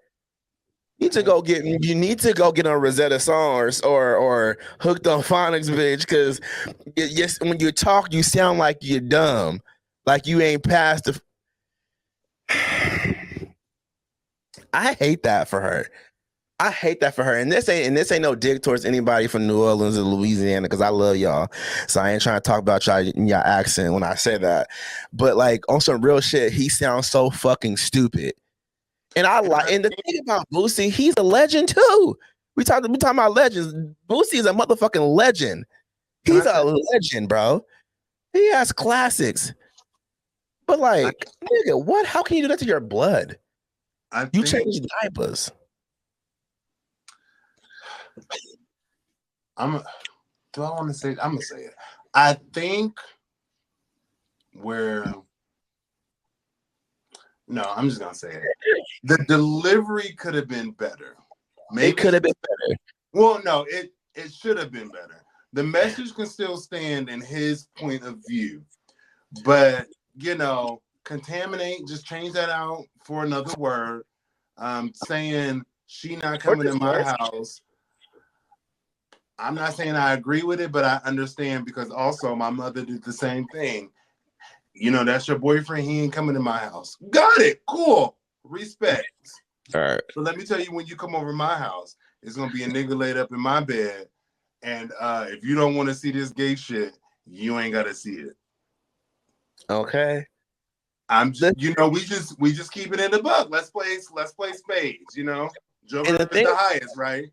You need to go get on Rosetta Songs or Hooked on Phonics, bitch, because yes, when you talk, you sound like you're dumb, like you ain't past the. I hate that for her. I hate that for her. And this ain't no dig towards anybody from New Orleans or Louisiana, because I love y'all. So I ain't trying to talk about y'all accent when I say that. But like on some real shit, he sounds so fucking stupid. And and the thing about Boosie, he's a legend too. We talking about legends. Boosie is a motherfucking legend. He's a legend, bro. He has classics. But like, nigga, what? How can you do that to your blood? You change diapers. I'm gonna say it. I think I'm just gonna say it. The delivery could have been better. Maybe it could have been better. Well, no, it should have been better. The message can still stand in his point of view, but contaminate, just change that out for another word. Saying she not coming to my house. I'm not saying I agree with it, but I understand, because also my mother did the same thing. That's your boyfriend. He ain't coming to my house. Got it. Cool. Respect. All right. So let me tell you, when you come over to my house, it's going to be a nigga laid up in my bed. And if you don't want to see this gay shit, you ain't got to see it. Okay. I'm just, we just keep it in the book. Let's play spades, Joker is the highest, right?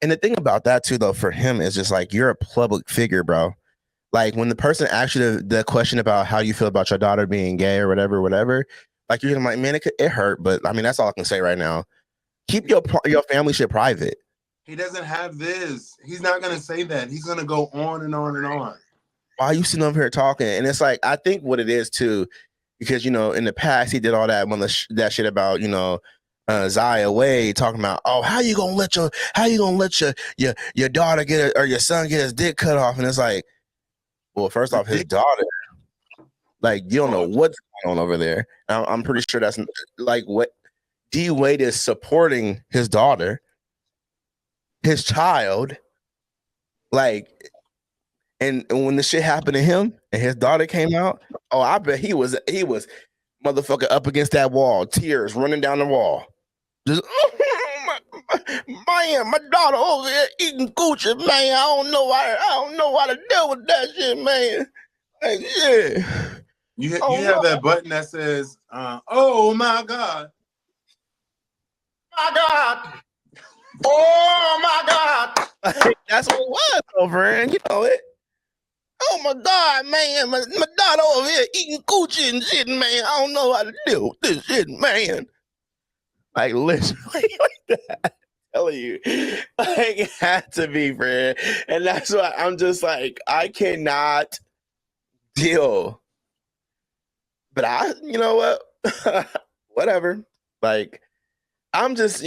And the thing about that too, though, for him is just like, you're a public figure, bro. Like when the person asks you the question about how you feel about your daughter being gay or whatever, like you're like, man, it hurt, but I mean, that's all I can say right now. Keep your family shit private. He doesn't have this. He's not gonna say that. He's gonna go on and on and on. Why are you sitting over here talking? And it's like, I think what it is too, because in the past he did all that that shit about Zaya Wade talking about, oh, how you gonna let your daughter get or your son get his dick cut off? And it's like, well, first off, his daughter, like, you don't know what's going on over there. I'm pretty sure that's like what D Wade is supporting his daughter, his child, like, and when the shit happened to him and his daughter came out, oh, I bet he was motherfucker up against that wall, tears running down the wall, just my daughter over there eating Gucci, man. I don't know how to deal with that shit, man. Like, yeah. You have that button that says, oh my God. My God. Oh my God. Like, that's what it was over, and you know it. Oh my God, man. My daughter over here eating Gucci and shit, man. I don't know how to deal with this shit, man. Like, literally like that. I'm telling you. Like, it had to be, friend. And that's why I'm just like, I cannot deal. But you know what? Whatever. Like, I'm just,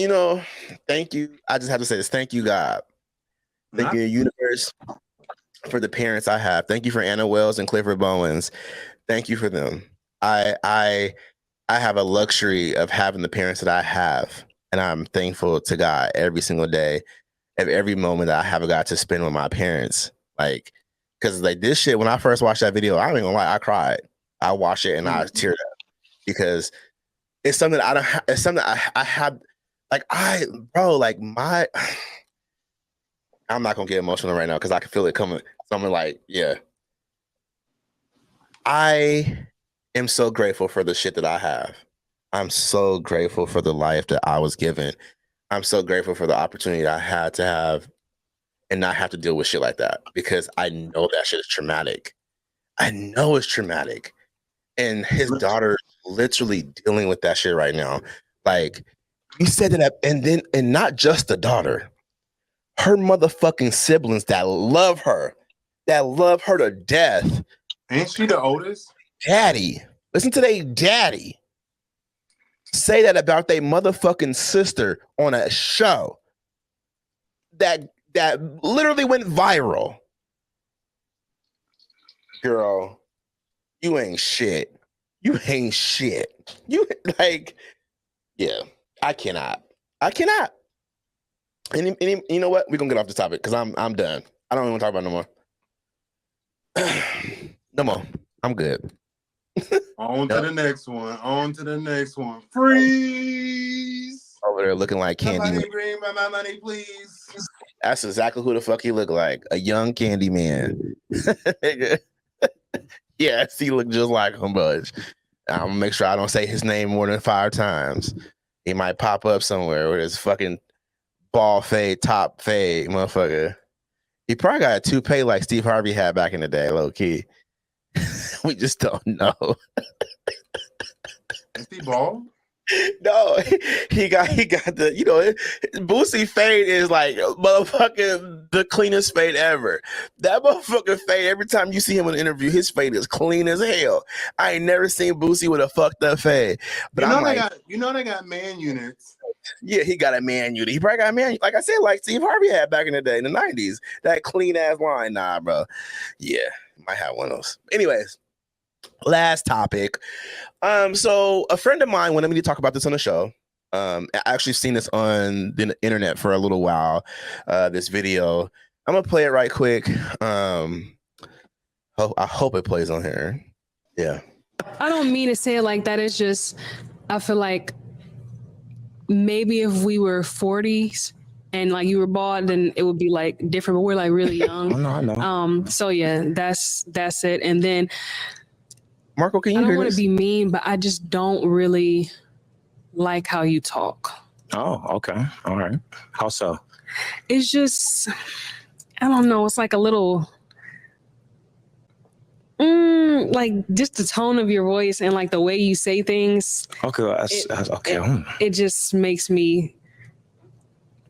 thank you. I just have to say this. Thank you, God. Thank you, universe, for the parents I have. Thank you for Anna Wells and Clifford Bowens. Thank you for them. I have a luxury of having the parents that I have, and I'm thankful to God every single day, of every moment that I have got to spend with my parents. Like, because like this shit, when I first watched that video, I ain't gonna lie, I cried. I watched it and I teared up, because it's something I don't. It's something I have. Like I'm not gonna get emotional right now because I can feel it coming. Something like, yeah. I am so grateful for the shit that I have. I'm so grateful for the life that I was given. I'm so grateful for the opportunity that I had to have and not have to deal with shit like that, because I know that shit is traumatic. I know it's traumatic. And his daughter is literally dealing with that shit right now. Like, you said that, and not just the daughter, her motherfucking siblings that love her to death. Ain't she the oldest? Daddy. Listen to their daddy say that about their motherfucking sister on a show that literally went viral. Girl, you ain't shit. You ain't shit. You like, yeah, I cannot. And you know what? We're gonna get off the topic because I'm done. I don't even want to talk about it no more. No more. I'm good. On to the next one. Freeze. over there looking like Candy. Somebody bring my money, please. That's exactly who the fuck he looked like. A young Candy man. Yes, he looked just like him, Budge. I'm gonna make sure I don't say his name more than 5 times. He might pop up somewhere with his fucking ball fade, top fade, motherfucker. He probably got a toupee like Steve Harvey had back in the day, low key. We just don't know. Is he bald? No, he got the, you know, Boosie fade is like motherfucking the cleanest fade ever. That motherfucking fade, every time you see him in an interview, his fade is clean as hell. I ain't never seen Boosie with a fucked up fade. But you know they got man units. Yeah, he got a man unit. He probably got a man, like I said, like Steve Harvey had back in the day in the 90s. That clean ass line. Nah, bro. Yeah, might have one of those. Anyways, last topic. So a friend of mine wanted me to talk about this on the show. I actually seen this on the internet for a little while. This video. I'm gonna play it right quick. I hope it plays on here. Yeah. I don't mean to say it like that. It's just I feel like maybe if we were 40s and like you were bald, then it would be like different. But we're like really young. I know. So yeah, that's it. And then Marco, can you I hear don't want this? to be mean, but I just don't really like how you talk. Oh, okay. All right. How so? It's just, I don't know. It's like a little, like just the tone of your voice and like the way you say things. Okay, that's okay. It just makes me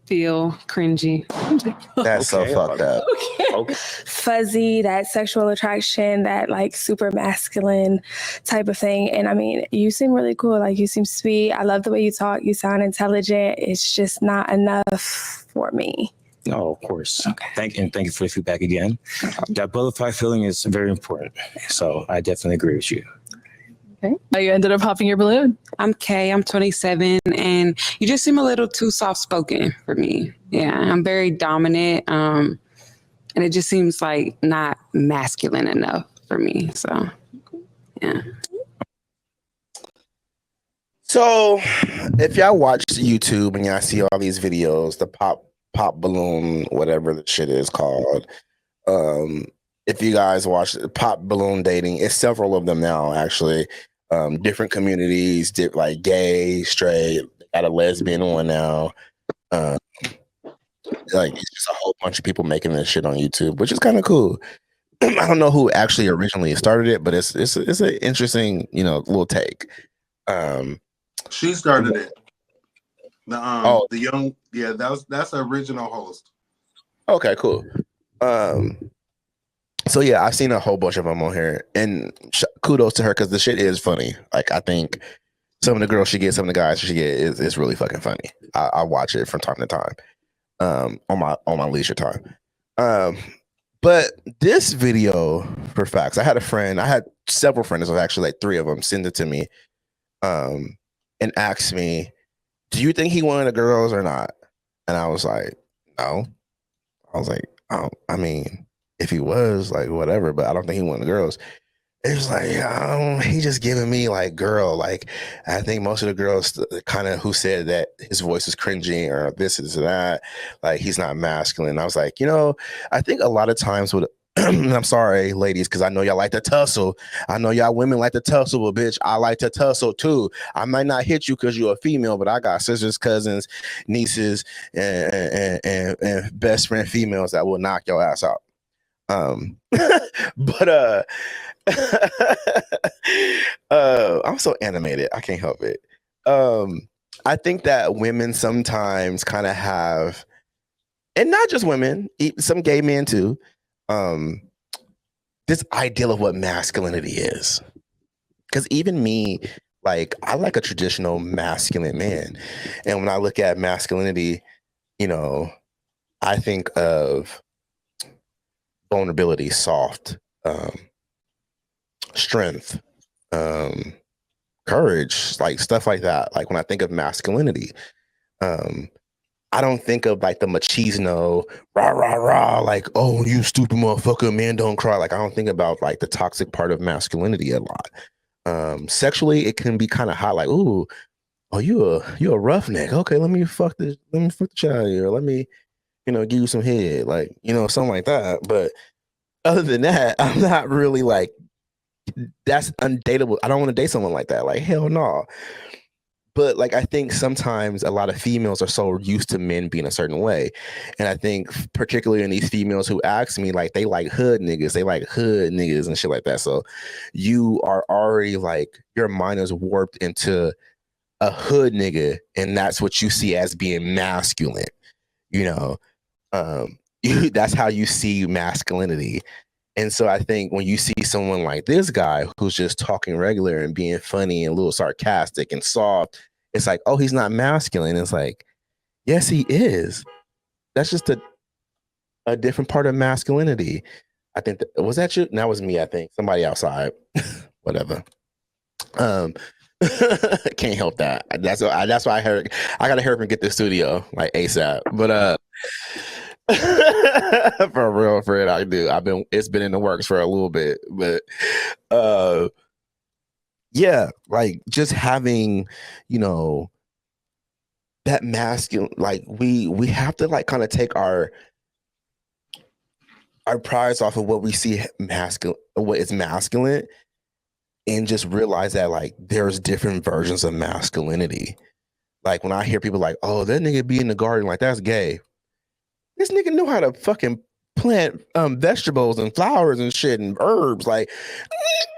feel cringy. That's so fucked up. Okay. Fuzzy, that sexual attraction, that like super masculine type of thing. And I mean, you seem really cool. Like you seem sweet. I love the way you talk. You sound intelligent. It's just not enough for me. No, of course. Okay. Thank you for the feedback again. That butterfly feeling is very important. So I definitely agree with you. Okay. Oh, you ended up popping your balloon. I'm Kay, I'm 27, and you just seem a little too soft-spoken for me. Yeah, I'm very dominant, and it just seems like not masculine enough for me, so, yeah. So if y'all watch YouTube and y'all see all these videos, the pop balloon, whatever the shit is called, if you guys watch pop balloon dating, it's several of them now, actually. Different communities, like gay, straight, got a lesbian one now. Like it's just a whole bunch of people making this shit on YouTube, which is kind of cool. I don't know who actually originally started it, but it's an interesting, little take. She started it. The young, that's the original host. Okay, cool. So yeah, I've seen a whole bunch of them on here, and kudos to her because the shit is funny. Like I think some of the girls she gets, some of the guys she gets is really fucking funny. I watch it from time to time, on my leisure time. But this video, for facts, I had several friends, actually like 3 of them, send it to me, and asked me, "Do you think he wanted the girls or not?" And I was like, "No." I was like, "Oh, I mean, if he was, like, whatever, but I don't think he wanted the girls." It was like, he just giving me like girl. Like, I think most of the girls kind of who said that his voice is cringy or this is that, like he's not masculine. I was like, I think a lot of times with I'm sorry, ladies, because I know y'all like to tussle. I know y'all women like to tussle, but bitch, I like to tussle too. I might not hit you because you're a female, but I got sisters, cousins, nieces, and best friend females that will knock your ass out. But I'm so animated, I can't help it. I think that women sometimes kind of have, and not just women, some gay men too, this ideal of what masculinity is. Because even me, like, I like a traditional masculine man, and when I look at masculinity, I think of vulnerability, soft, strength, courage, like stuff like that. Like when I think of masculinity, I don't think of like the machismo, rah, rah, rah, like, oh, you stupid motherfucker, man, don't cry. Like, I don't think about like the toxic part of masculinity a lot. Sexually, it can be kind of hot, like, ooh, oh, you a roughneck. Okay, let me fuck the shit out of you, or let me, give you some head, like, something like that. But other than that, I'm not really like, that's undateable. I don't want to date someone like that. Like, hell no. But like, I think sometimes a lot of females are so used to men being a certain way. And I think particularly in these females who ask me, like, they like hood niggas and shit like that. So you are already like, your mind is warped into a hood nigga, and that's what you see as being masculine. That's how you see masculinity. And so I think when you see someone like this guy who's just talking regular and being funny and a little sarcastic and soft, it's like, oh, he's not masculine. It's like, yes, he is. That's just a different part of masculinity. I think was that you? That was me, I think. Somebody outside. Whatever. Can't help that. That's why I heard I gotta help him get the studio like ASAP. But for real, Fred, I do. It's been in the works for a little bit, but yeah, like just having, that masculine, like we have to like kind of take our prides off of what we see masculine, what is masculine, and just realize that like there's different versions of masculinity. Like when I hear people like, oh, that nigga be in the garden, like that's gay. This nigga know how to fucking plant vegetables and flowers and shit and herbs. Like,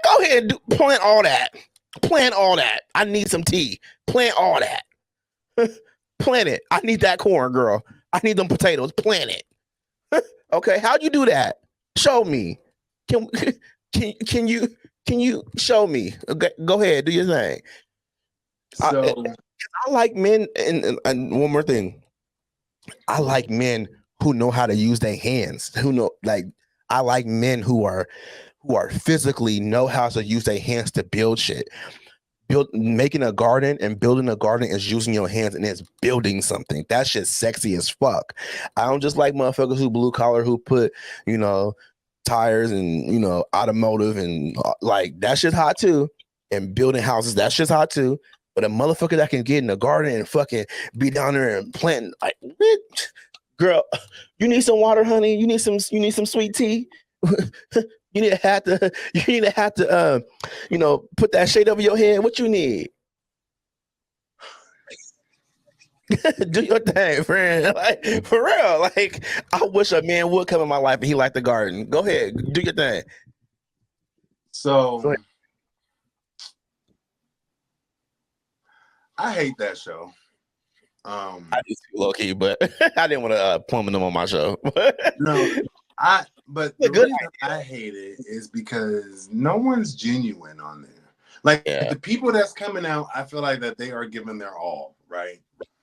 go ahead and plant all that. Plant all that. I need some tea. Plant all that. Plant it. I need that corn, girl. I need them potatoes. Plant it. Okay, how'd you do that? Show me. Can you show me? Okay, go ahead, do your thing. So I like men, and one more thing. I like men who know how to use their hands. I like men who are physically know how to use their hands to build shit. Making a garden and building a garden is using your hands and it's building something. That shit's sexy as fuck. I don't just like motherfuckers who blue collar who put, tires and, automotive and like that shit's hot too. And building houses, that shit's hot too. But a motherfucker that can get in the garden and fucking be down there and plant, like, girl, you need some water, honey. You need some sweet tea. You need to have to put that shade over your head. What you need? Do your thing, friend. Like, for real. Like, I wish a man would come in my life and he liked the garden. Go ahead, do your thing. So I hate that show. I do too, low key, but I didn't want to plumb them on my show. No, but the reason I hate it is because no one's genuine on there. Like the people that's coming out, I feel like that they are giving their all, right?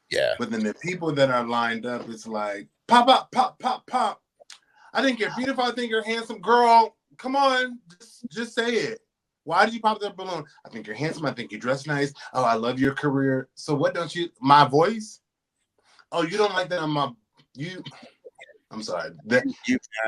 Yeah. But then the people that are lined up, it's like pop, pop, pop, pop, pop. I think you're beautiful. I think you're handsome, girl. Come on, just say it. Why did you pop that balloon? I think you're handsome. I think you dress nice. Oh, I love your career. So what don't you? My voice? Oh, you don't like that? I'm sorry.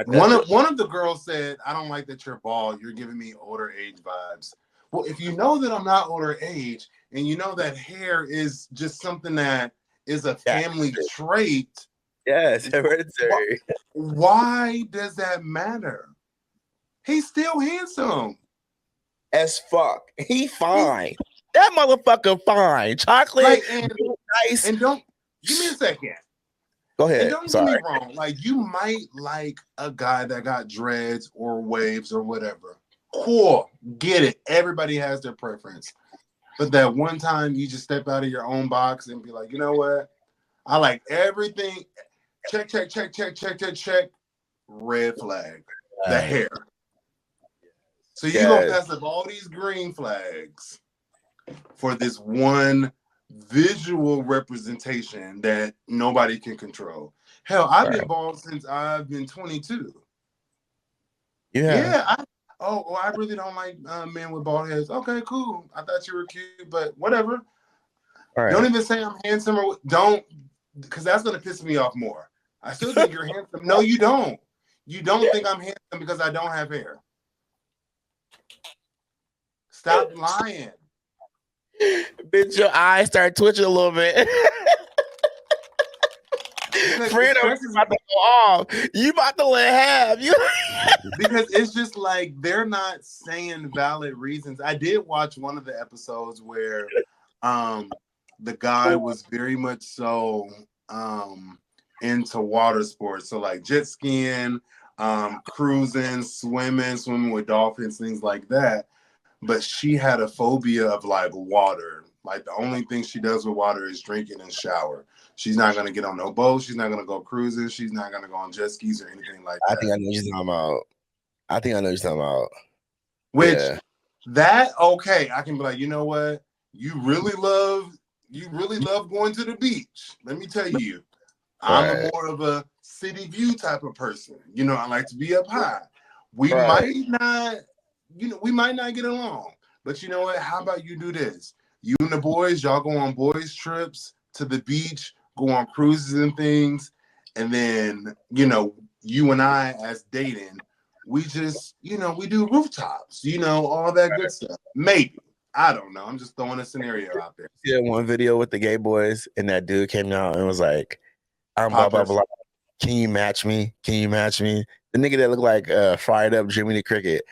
One of the girls said, I don't like that you're bald. You're giving me older age vibes. Well, if you know that I'm not older age, and you know that hair is just something that is a family trait. Yes, hereditary. Why does that matter? He's still handsome. As fuck. He fine. That motherfucker fine. Chocolate, like, and nice. And don't give me a second. Go ahead. And don't get me wrong. Like, you might like a guy that got dreads or waves or whatever. Cool. Get it. Everybody has their preference. But that one time you just step out of your own box and be like, you know what? I like everything. Check, check, check, check, check, check, check. Red flag. The hair. So you're going to pass up all these green flags for this one visual representation that nobody can control. Hell, I've been bald since I've been 22. Yeah. I really don't like men with bald heads. Okay, cool. I thought you were cute, but whatever. Right. Don't even say I'm handsome or don't, because that's going to piss me off more. I still think you're handsome. No, you don't. You don't think I'm handsome because I don't have hair. Stop lying. Bitch, your eyes start twitching a little bit. Friend, about to go off. You about to let have you. Because it's just like they're not saying valid reasons. I did watch one of the episodes where the guy was very much so into water sports. So like jet skiing, cruising, swimming with dolphins, things like that. But she had a phobia of like water. Like the only thing she does with water is drinking and shower. She's not gonna get on no boat. She's not gonna go cruising. She's not gonna go on jet skis or anything like that. I think I know what you're talking about. Which that okay, I can be like, you know what? You really love going to the beach. Let me tell you, I'm more of a city view type of person. You know, I like to be up high. We might not get along, but you know what? How about you do this? You and the boys, y'all go on boys trips to the beach, go on cruises and things, and then you and I as dating, we just we do rooftops, all that good stuff. Maybe. I don't know. I'm just throwing a scenario out there. Yeah, one video with the gay boys, and that dude came out and was like, I'm blah, blah, blah. Can you match me? The nigga that looked like fried up Jimmy the Cricket.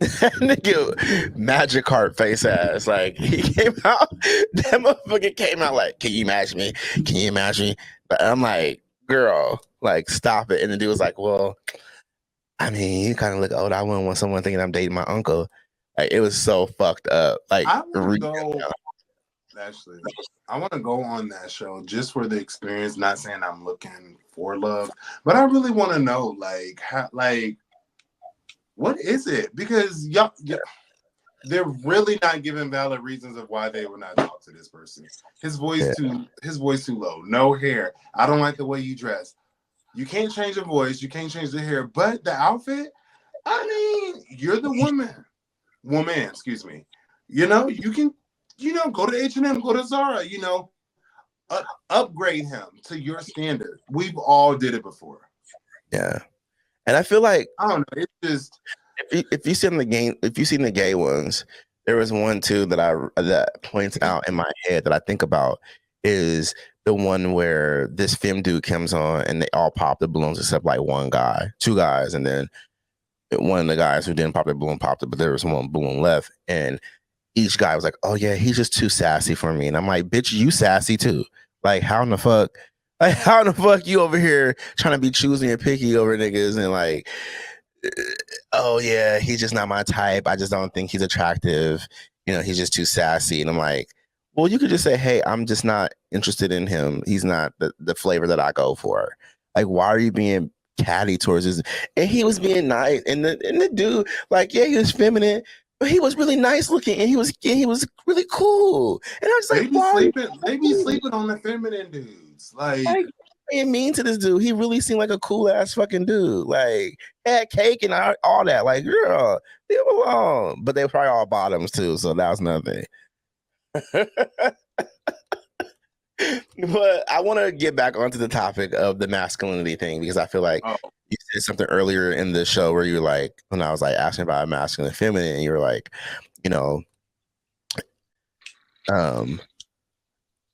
Nigga, Magikarp face ass. Like, he came out, that motherfucker came out like, can you match me? But I'm like, girl, like, stop it. And the dude was like, well, I mean, you kind of look old. I wouldn't want someone thinking I'm dating my uncle. Like, it was so fucked up. Like, I want to go on that show just for the experience. Not saying I'm looking for love, but I really want to know, like, how, like, what is it? Because y'all, they're really not giving valid reasons of why they would not talk to this person. His voice too low. No hair. I don't like the way you dress. You can't change the voice. You can't change the hair, but the outfit. I mean, you're the woman, excuse me. You can, go to H&M, go to Zara, upgrade him to your standard. We've all did it before. Yeah. And I feel like, I don't know, it's just, if you've seen the gay ones, there was one too that points out in my head that I think about is the one where this femme dude comes on and they all pop the balloons except like two guys, and then one of the guys who didn't pop the balloon popped it, but there was one balloon left, and each guy was like, oh yeah, he's just too sassy for me. And I'm like, bitch, you sassy too. Like, how in the fuck you over here trying to be choosy and picky over niggas and like, oh yeah, he's just not my type. I just don't think he's attractive. He's just too sassy. And I'm like, well, you could just say, hey, I'm just not interested in him. He's not the flavor that I go for. Like, why are you being catty towards this? And he was being nice. And the dude, like, yeah, he was feminine, but he was really nice looking, and he was really cool. And I was like, they be sleeping on the feminine dudes. Like being mean to this dude. He really seemed like a cool ass fucking dude. Like, had cake and all that. Like, girl, leave him alone. But they were probably all bottoms too, so that was nothing. But I want to get back onto the topic of the masculinity thing, because I feel like you said something earlier in the show where you were like, when I was like asking about masculine and feminine, and you were like,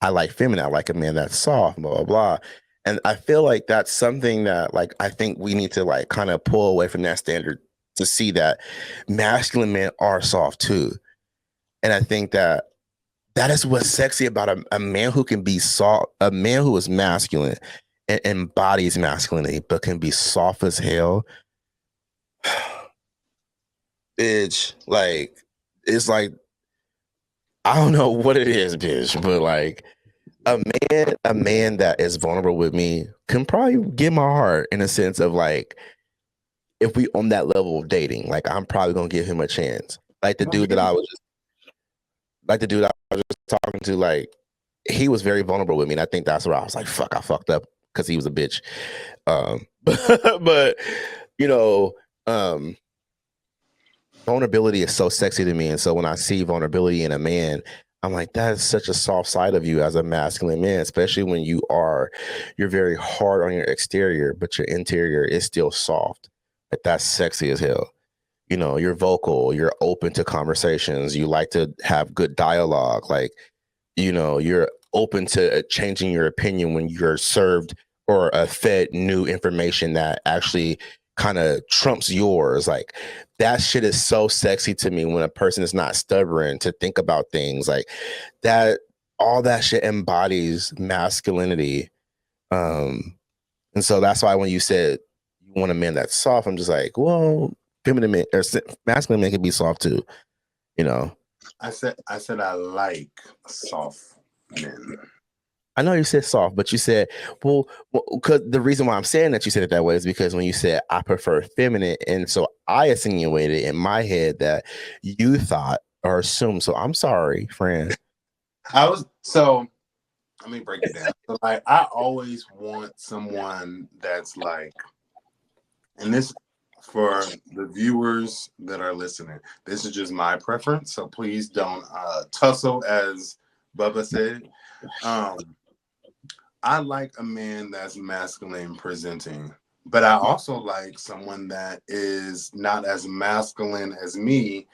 I like feminine. I like a man that's soft, blah, blah, blah. And I feel like that's something that, like, I think we need to, like, kind of pull away from that standard to see that masculine men are soft too. And I think that is what's sexy about a man who can be soft, a man who is masculine and embodies masculinity, but can be soft as hell. It's like, I don't know what it is, bitch, but like, a man that is vulnerable with me can probably get my heart, in a sense of like, if we on that level of dating, like, I'm probably gonna give him a chance. Like the dude that I was just talking to, like, he was very vulnerable with me, and I think that's where I was like, fuck, I fucked up because he was a bitch. But vulnerability is so sexy to me, and so when I see vulnerability in a man, I'm like, that is such a soft side of you as a masculine man, especially when you're very hard on your exterior, but your interior is still soft. Like, that's sexy as hell. you know, you're vocal, you're open to conversations, you like to have good dialogue, like, you know, you're open to changing your opinion when you're served or fed new information that actually kind of trumps yours. Like, that shit is so sexy to me when a person is not stubborn to think about things like that. All that shit embodies masculinity. And so that's why when you said you want a man that's soft, I'm just like, well, feminine men or masculine men can be soft too, you know. I said I like soft men. I know you said soft, but you said, well, because the reason why I'm saying that you said it that way is because when you said I prefer feminine, and so I insinuated in my head that you thought or assumed. So I'm sorry, friend. Let me break it down. So, like, I always want someone that's like, and this, for the viewers that are listening, this is just my preference. So please don't tussle, as Bubba said. I like a man that's masculine presenting, but I also like someone that is not as masculine as me,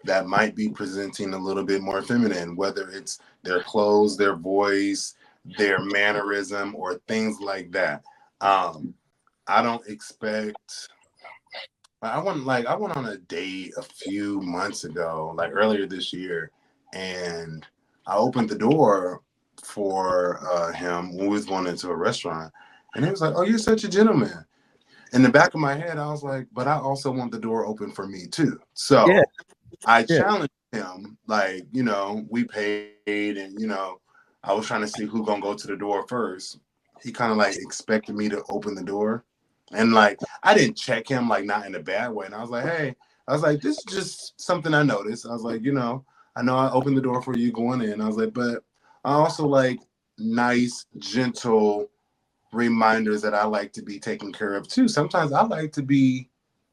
that might be presenting a little bit more feminine, whether it's their clothes, their voice, their mannerism, or things like that. I don't expect. I went on a date a few months ago, like earlier this year, and I opened the door for him when we was going into a restaurant, and he was like, "Oh, you're such a gentleman." In the back of my head, I was like, "But I also want the door open for me too." So yeah. I challenged him, like, you know, we paid, and, you know, I was trying to see who gonna go to the door first. He kind of like expected me to open the door. And like, I didn't check him, like, not in a bad way. And I was like, hey, this is just something I noticed. I was like, you know I opened the door for you going in. I was like, but I also like nice, gentle reminders that I like to be taken care of too. Sometimes I like to be,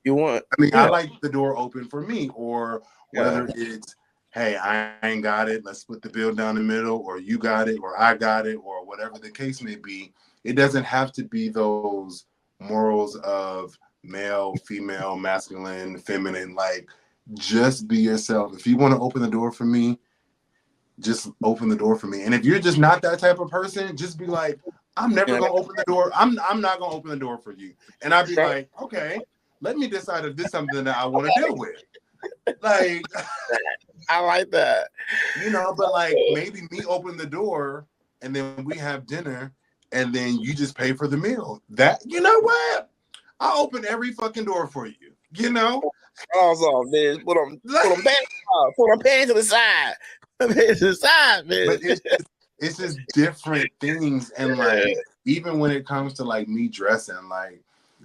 I like the door open for me, or whether it's, hey, I ain't got it, let's split the bill down the middle, or you got it, or I got it, or whatever the case may be. It doesn't have to be those morals of male, female, masculine, feminine. Like, just be yourself. If you want to open the door for me, just open the door for me. And if you're just not that type of person, just be like, I'm never gonna open the door. I'm not gonna open the door for you. And I'd be like, okay, let me decide if this is something that I want to deal with. Like, I like that. You know, but like, maybe me open the door and then we have dinner and then you just pay for the meal. That, you know what? I'll open every fucking door for you. You know? Also, man, put them pants to the side. Pants to the side, man. But it's just different things. And like, even when it comes to like me dressing, like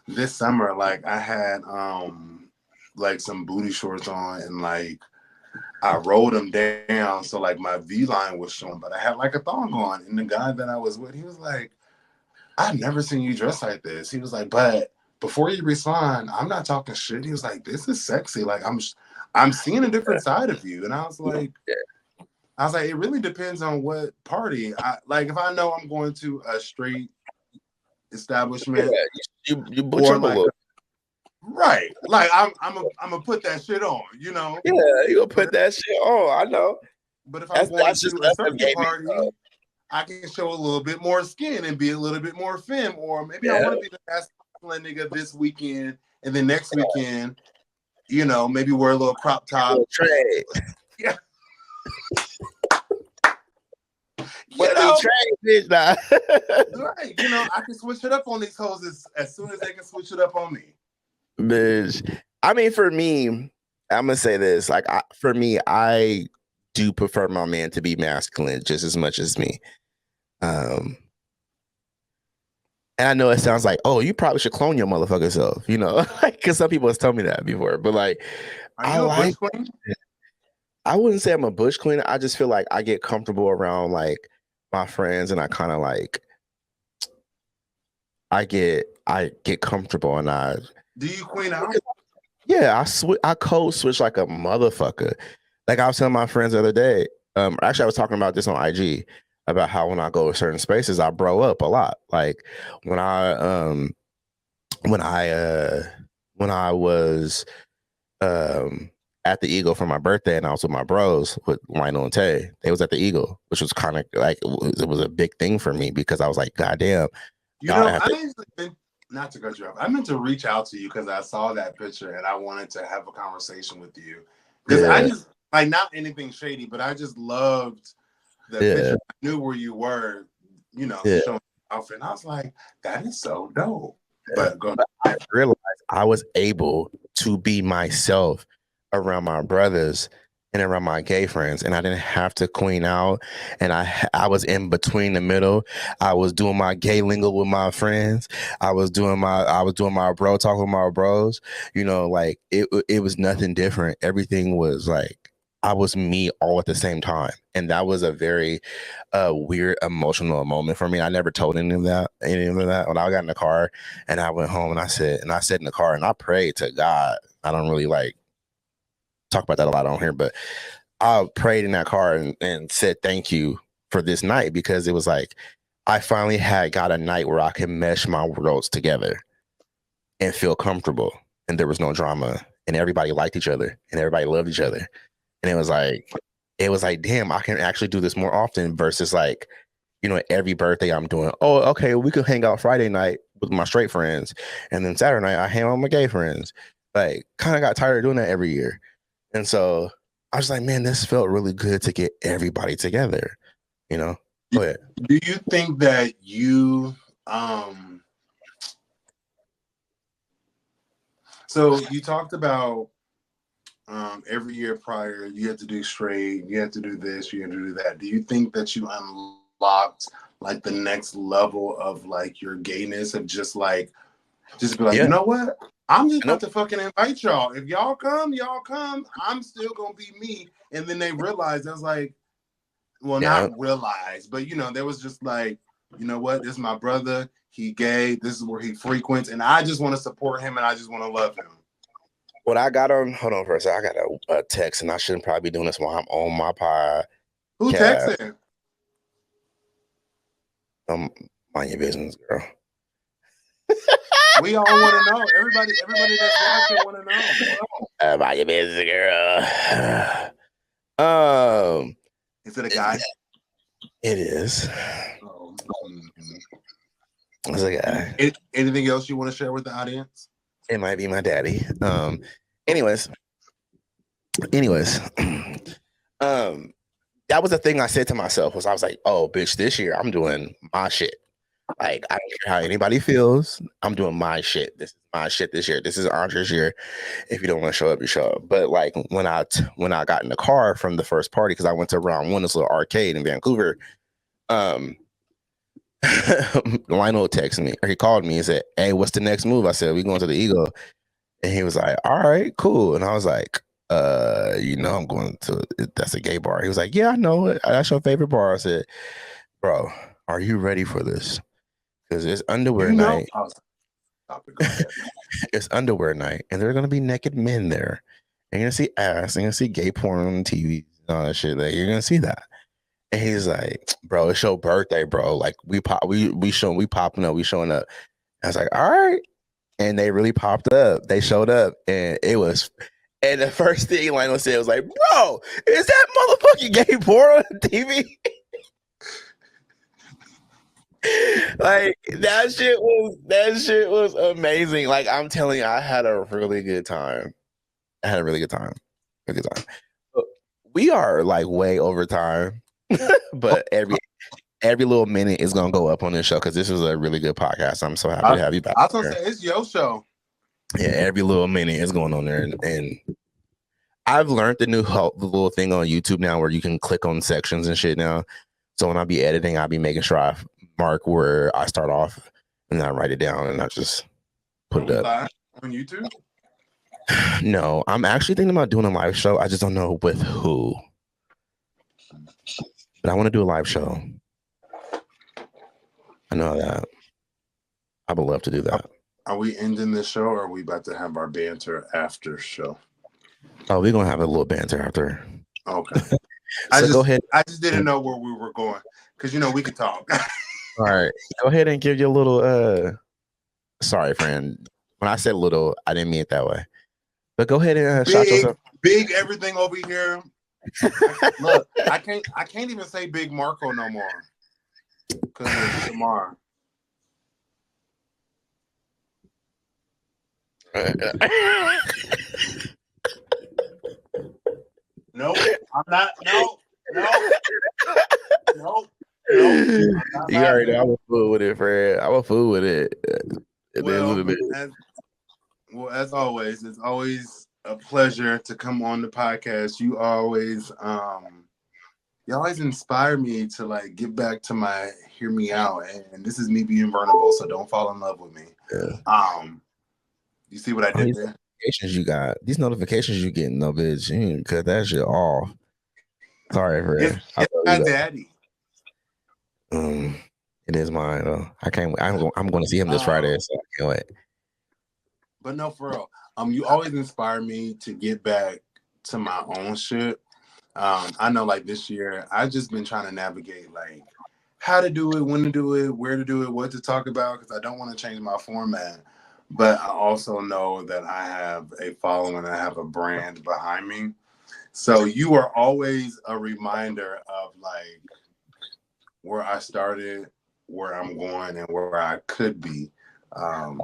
this summer, like I had like some booty shorts on, and like I rolled them down so like my V-line was showing, but I had like a thong on. And the guy that I was with, he was like, I've never seen you dress like this. He was like, but before you respond, I'm not talking shit. He was like, this is sexy. Like, I'm seeing a different side of you. And I was like, it really depends on what party. Like, if I know I'm going to a straight establishment, you butcher or like, a little. Right. Like, I'm gonna put that shit on, you know? Yeah, you gonna put that shit on. I know. But if I'm going to a certain party, I can show a little bit more skin and be a little bit more femme, or maybe I want to be the masculine nigga this weekend, and then next weekend, you know, maybe wear a little crop top. Yeah. Bitch, nah. Right. You know, I can switch it up on these hoes as soon as they can switch it up on me. Bitch. I mean, for me, I'm gonna say this. Like, for me, I do prefer my man to be masculine just as much as me. And I know it sounds like, oh, you probably should clone your motherfucking self, you know, because some people have told me that before. But like, are you a bush queen? I wouldn't say I'm a bush queen. I just feel like I get comfortable around like my friends, and I kind of like, I get comfortable, and I. Do you queen out? Yeah, I code switch like a motherfucker. Like I was telling my friends the other day. Actually, I was talking about this on IG about how when I go to certain spaces, I bro up a lot. Like when I was at the Eagle for my birthday, and I was with my bros with Lionel and Tay. They was at the Eagle, which was kind of like it was a big thing for me because I was like, God damn. You know, I actually been, not to cut you off, I meant to reach out to you because I saw that picture and I wanted to have a conversation with you. Because I just, like, not anything shady, but I just loved the picture. I knew where you were, you know, showing your outfit. And I was like, that is so dope. But I realized I was able to be myself around my brothers and around my gay friends, and I didn't have to queen out, and I was in between the middle. I was doing my gay lingo with my friends. I was doing my bro talk with my bros. You know, like it was nothing different. Everything was like I was me all at the same time, and that was a very weird emotional moment for me. I never told any of that. When I got in the car and I went home and I sat in the car and I prayed to God. I don't really like talk about that a lot on here, but I prayed in that car and said thank you for this night, because it was like I finally got a night where I can mesh my worlds together and feel comfortable, and there was no drama, and everybody liked each other and everybody loved each other, and it was like damn, I can actually do this more often versus like, you know, every birthday I'm doing, oh, okay, we could hang out Friday night with my straight friends, and then Saturday night I hang out with my gay friends. Like, kind of got tired of doing that every year. And so I was like, man, this felt really good to get everybody together, you know? Go ahead. Do you think that you, so you talked about every year prior, you had to do straight, you had to do this, you had to do that. Do you think that you unlocked like the next level of like your gayness of just be like, you know what? I'm just about to fucking invite y'all. If y'all come, y'all come. I'm still gonna be me. And then they realized, I was like, well, not realize, but you know, there was just like, you know what? This is my brother. He gay. This is where he frequents, and I just want to support him, and I just want to love him. What I got on, hold on for a second. I got a text, and I shouldn't probably be doing this while I'm on my pod. Who texted? Mind your business, girl. We all want to know. Everybody that's watching want to know. Mind your business, girl. Is it a guy? It is. It's a guy. Anything else you want to share with the audience? It might be my daddy. Anyways, that was the thing I said to myself, was I was like, oh, bitch, this year I'm doing my shit. Like, I don't care how anybody feels. I'm doing my shit. This is my shit this year. This is Andre's year. If you don't want to show up, you show up. But like when I got in the car from the first party, because I went to round one, this little arcade in Vancouver, Lionel texted me, or he called me and said, hey, what's the next move? I said, we going to the Eagle. And he was like, all right, cool. And I was like, you know, I'm going to, that's a gay bar. He was like, yeah, I know it. That's your favorite bar. I said, bro, are you ready for this? Because it's underwear night. It's underwear night, and there are gonna be naked men there. You're gonna see ass, you're gonna see gay porn on TV and all that shit. Like, you're gonna see that. And he's like, bro, it's your birthday, bro. Like, we popping up, we showing up. I was like, all right. And they really popped up. They showed up, and it was. And the first thing Lionel said was like, bro, is that motherfucking gay porn on TV? Like, that shit was amazing. Like, I'm telling you, I had a really good time. We are like way over time, but every little minute is gonna go up on this show, because this was a really good podcast. I'm so happy to have you back. I was gonna say, it's your show. Yeah, every little minute is going on there, and I've learned the little thing on YouTube now where you can click on sections and shit now. So when I be editing, I'll be making sure I mark where I start off, and then I write it down, and I just put it up on YouTube. No, I'm actually thinking about doing a live show. I just don't know with who, but I want to do a live show. I know that. I would love to do that. Are we ending this show, or are we about to have our banter after show? Oh, we're gonna have a little banter after. Okay. Go ahead. I just didn't know where we were going, because you know we could talk. All right, go ahead and give you a little. Sorry, friend. When I said little, I didn't mean it that way. But go ahead and shot yourself. Big everything over here. Look, I can't even say Big Marco no more because it's tomorrow. Nope, I'm not. No. You already know I'm a fool with it, Fred. I'm a fool with it. As always, it's always a pleasure to come on the podcast. You always inspire me to like get back to my hear me out, and this is me being vulnerable. So don't fall in love with me. Yeah. You see what I did there? Notifications you got. These notifications you getting, no bitch. You can cut that shit off. Sorry, Fred. It's my daddy. It is mine though. I can't. I'm going to see him this Friday, so I can't wait. But no, for real. You always inspire me to get back to my own shit. I know, like this year, I've just been trying to navigate like how to do it, when to do it, where to do it, what to talk about, because I don't want to change my format. But I also know that I have a following, I have a brand behind me. So you are always a reminder of like where I started, where I'm going, and where I could be.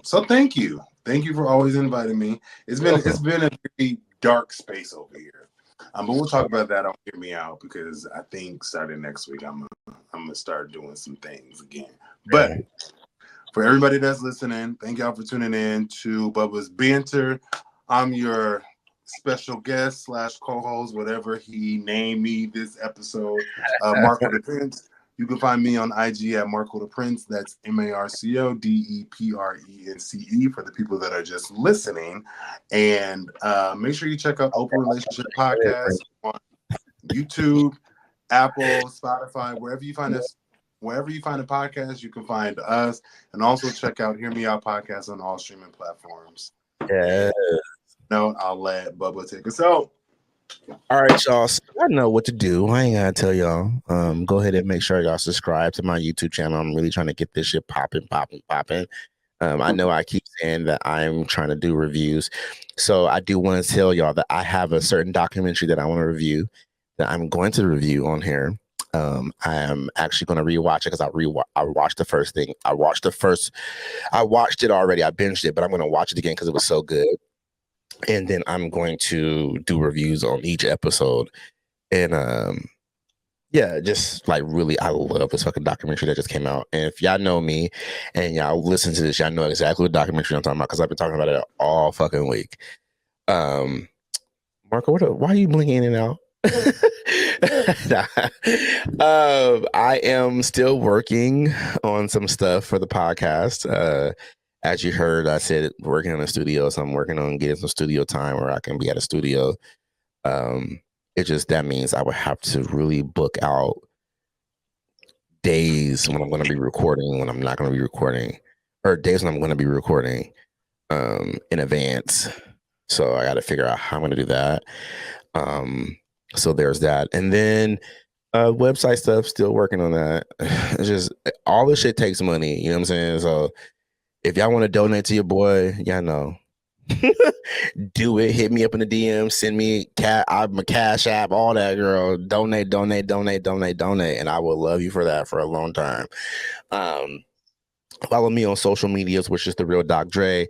So thank you. Thank you for always inviting me. It's been a very dark space over here. But we'll talk about that on Hear Me Out, because I think starting next week I'm gonna start doing some things again. But for everybody that's listening, thank y'all for tuning in to Bubba's Banter. I'm your special guest / co-host, whatever he named me this episode, Marco the Prince. You can find me on IG at Marco the Prince. That's MarcoDePrence for the people that are just listening. And make sure you check out Open Relationship Podcast on YouTube, Apple, Spotify, wherever you find us. Wherever you find a podcast, you can find us. And also check out Hear Me Out Podcast on all streaming platforms. Yeah. No, I'll let Bubba take us out. All right, y'all. So I know what to do. I ain't gotta tell y'all. Go ahead and make sure y'all subscribe to my YouTube channel. I'm really trying to get this shit popping. I know I keep saying that I'm trying to do reviews. So I do want to tell y'all that I have a certain documentary that I want to review, that I'm going to review on here. I am actually going to rewatch it because I watched the first thing. I watched it already. I binged it, but I'm going to watch it again because it was so good. And then I'm going to do reviews on each episode. And yeah, just like really, I love this fucking documentary that just came out. And if y'all know me and y'all listen to this, y'all know exactly what documentary I'm talking about, because I've been talking about it all fucking week. Marco, why are you blinking in and out? I am still working on some stuff for the podcast. As you heard, I said working on a studio, so I'm working on getting some studio time where I can be at a studio. That means I would have to really book out days when I'm going to be recording, when I'm not going to be recording, or days when I'm going to be recording in advance. So I got to figure out how I'm going to do that. So there's that. And then website stuff, still working on that. It's just all this shit takes money. You know what I'm saying? So if y'all want to donate to your boy, y'all know. Do it. Hit me up in the DM. Send me my Cash App, all that, girl. Donate. And I will love you for that for a long time. Follow me on social medias, which is The Real Doc Dre.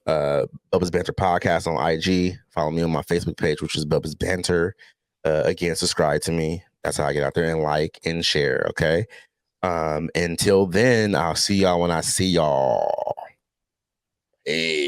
Bubba's Banter Podcast on IG. Follow me on my Facebook page, which is Bubba's Banter. Again, subscribe to me. That's how I get out there and like and share. Okay. Until then, I'll see y'all when I see y'all. Hey.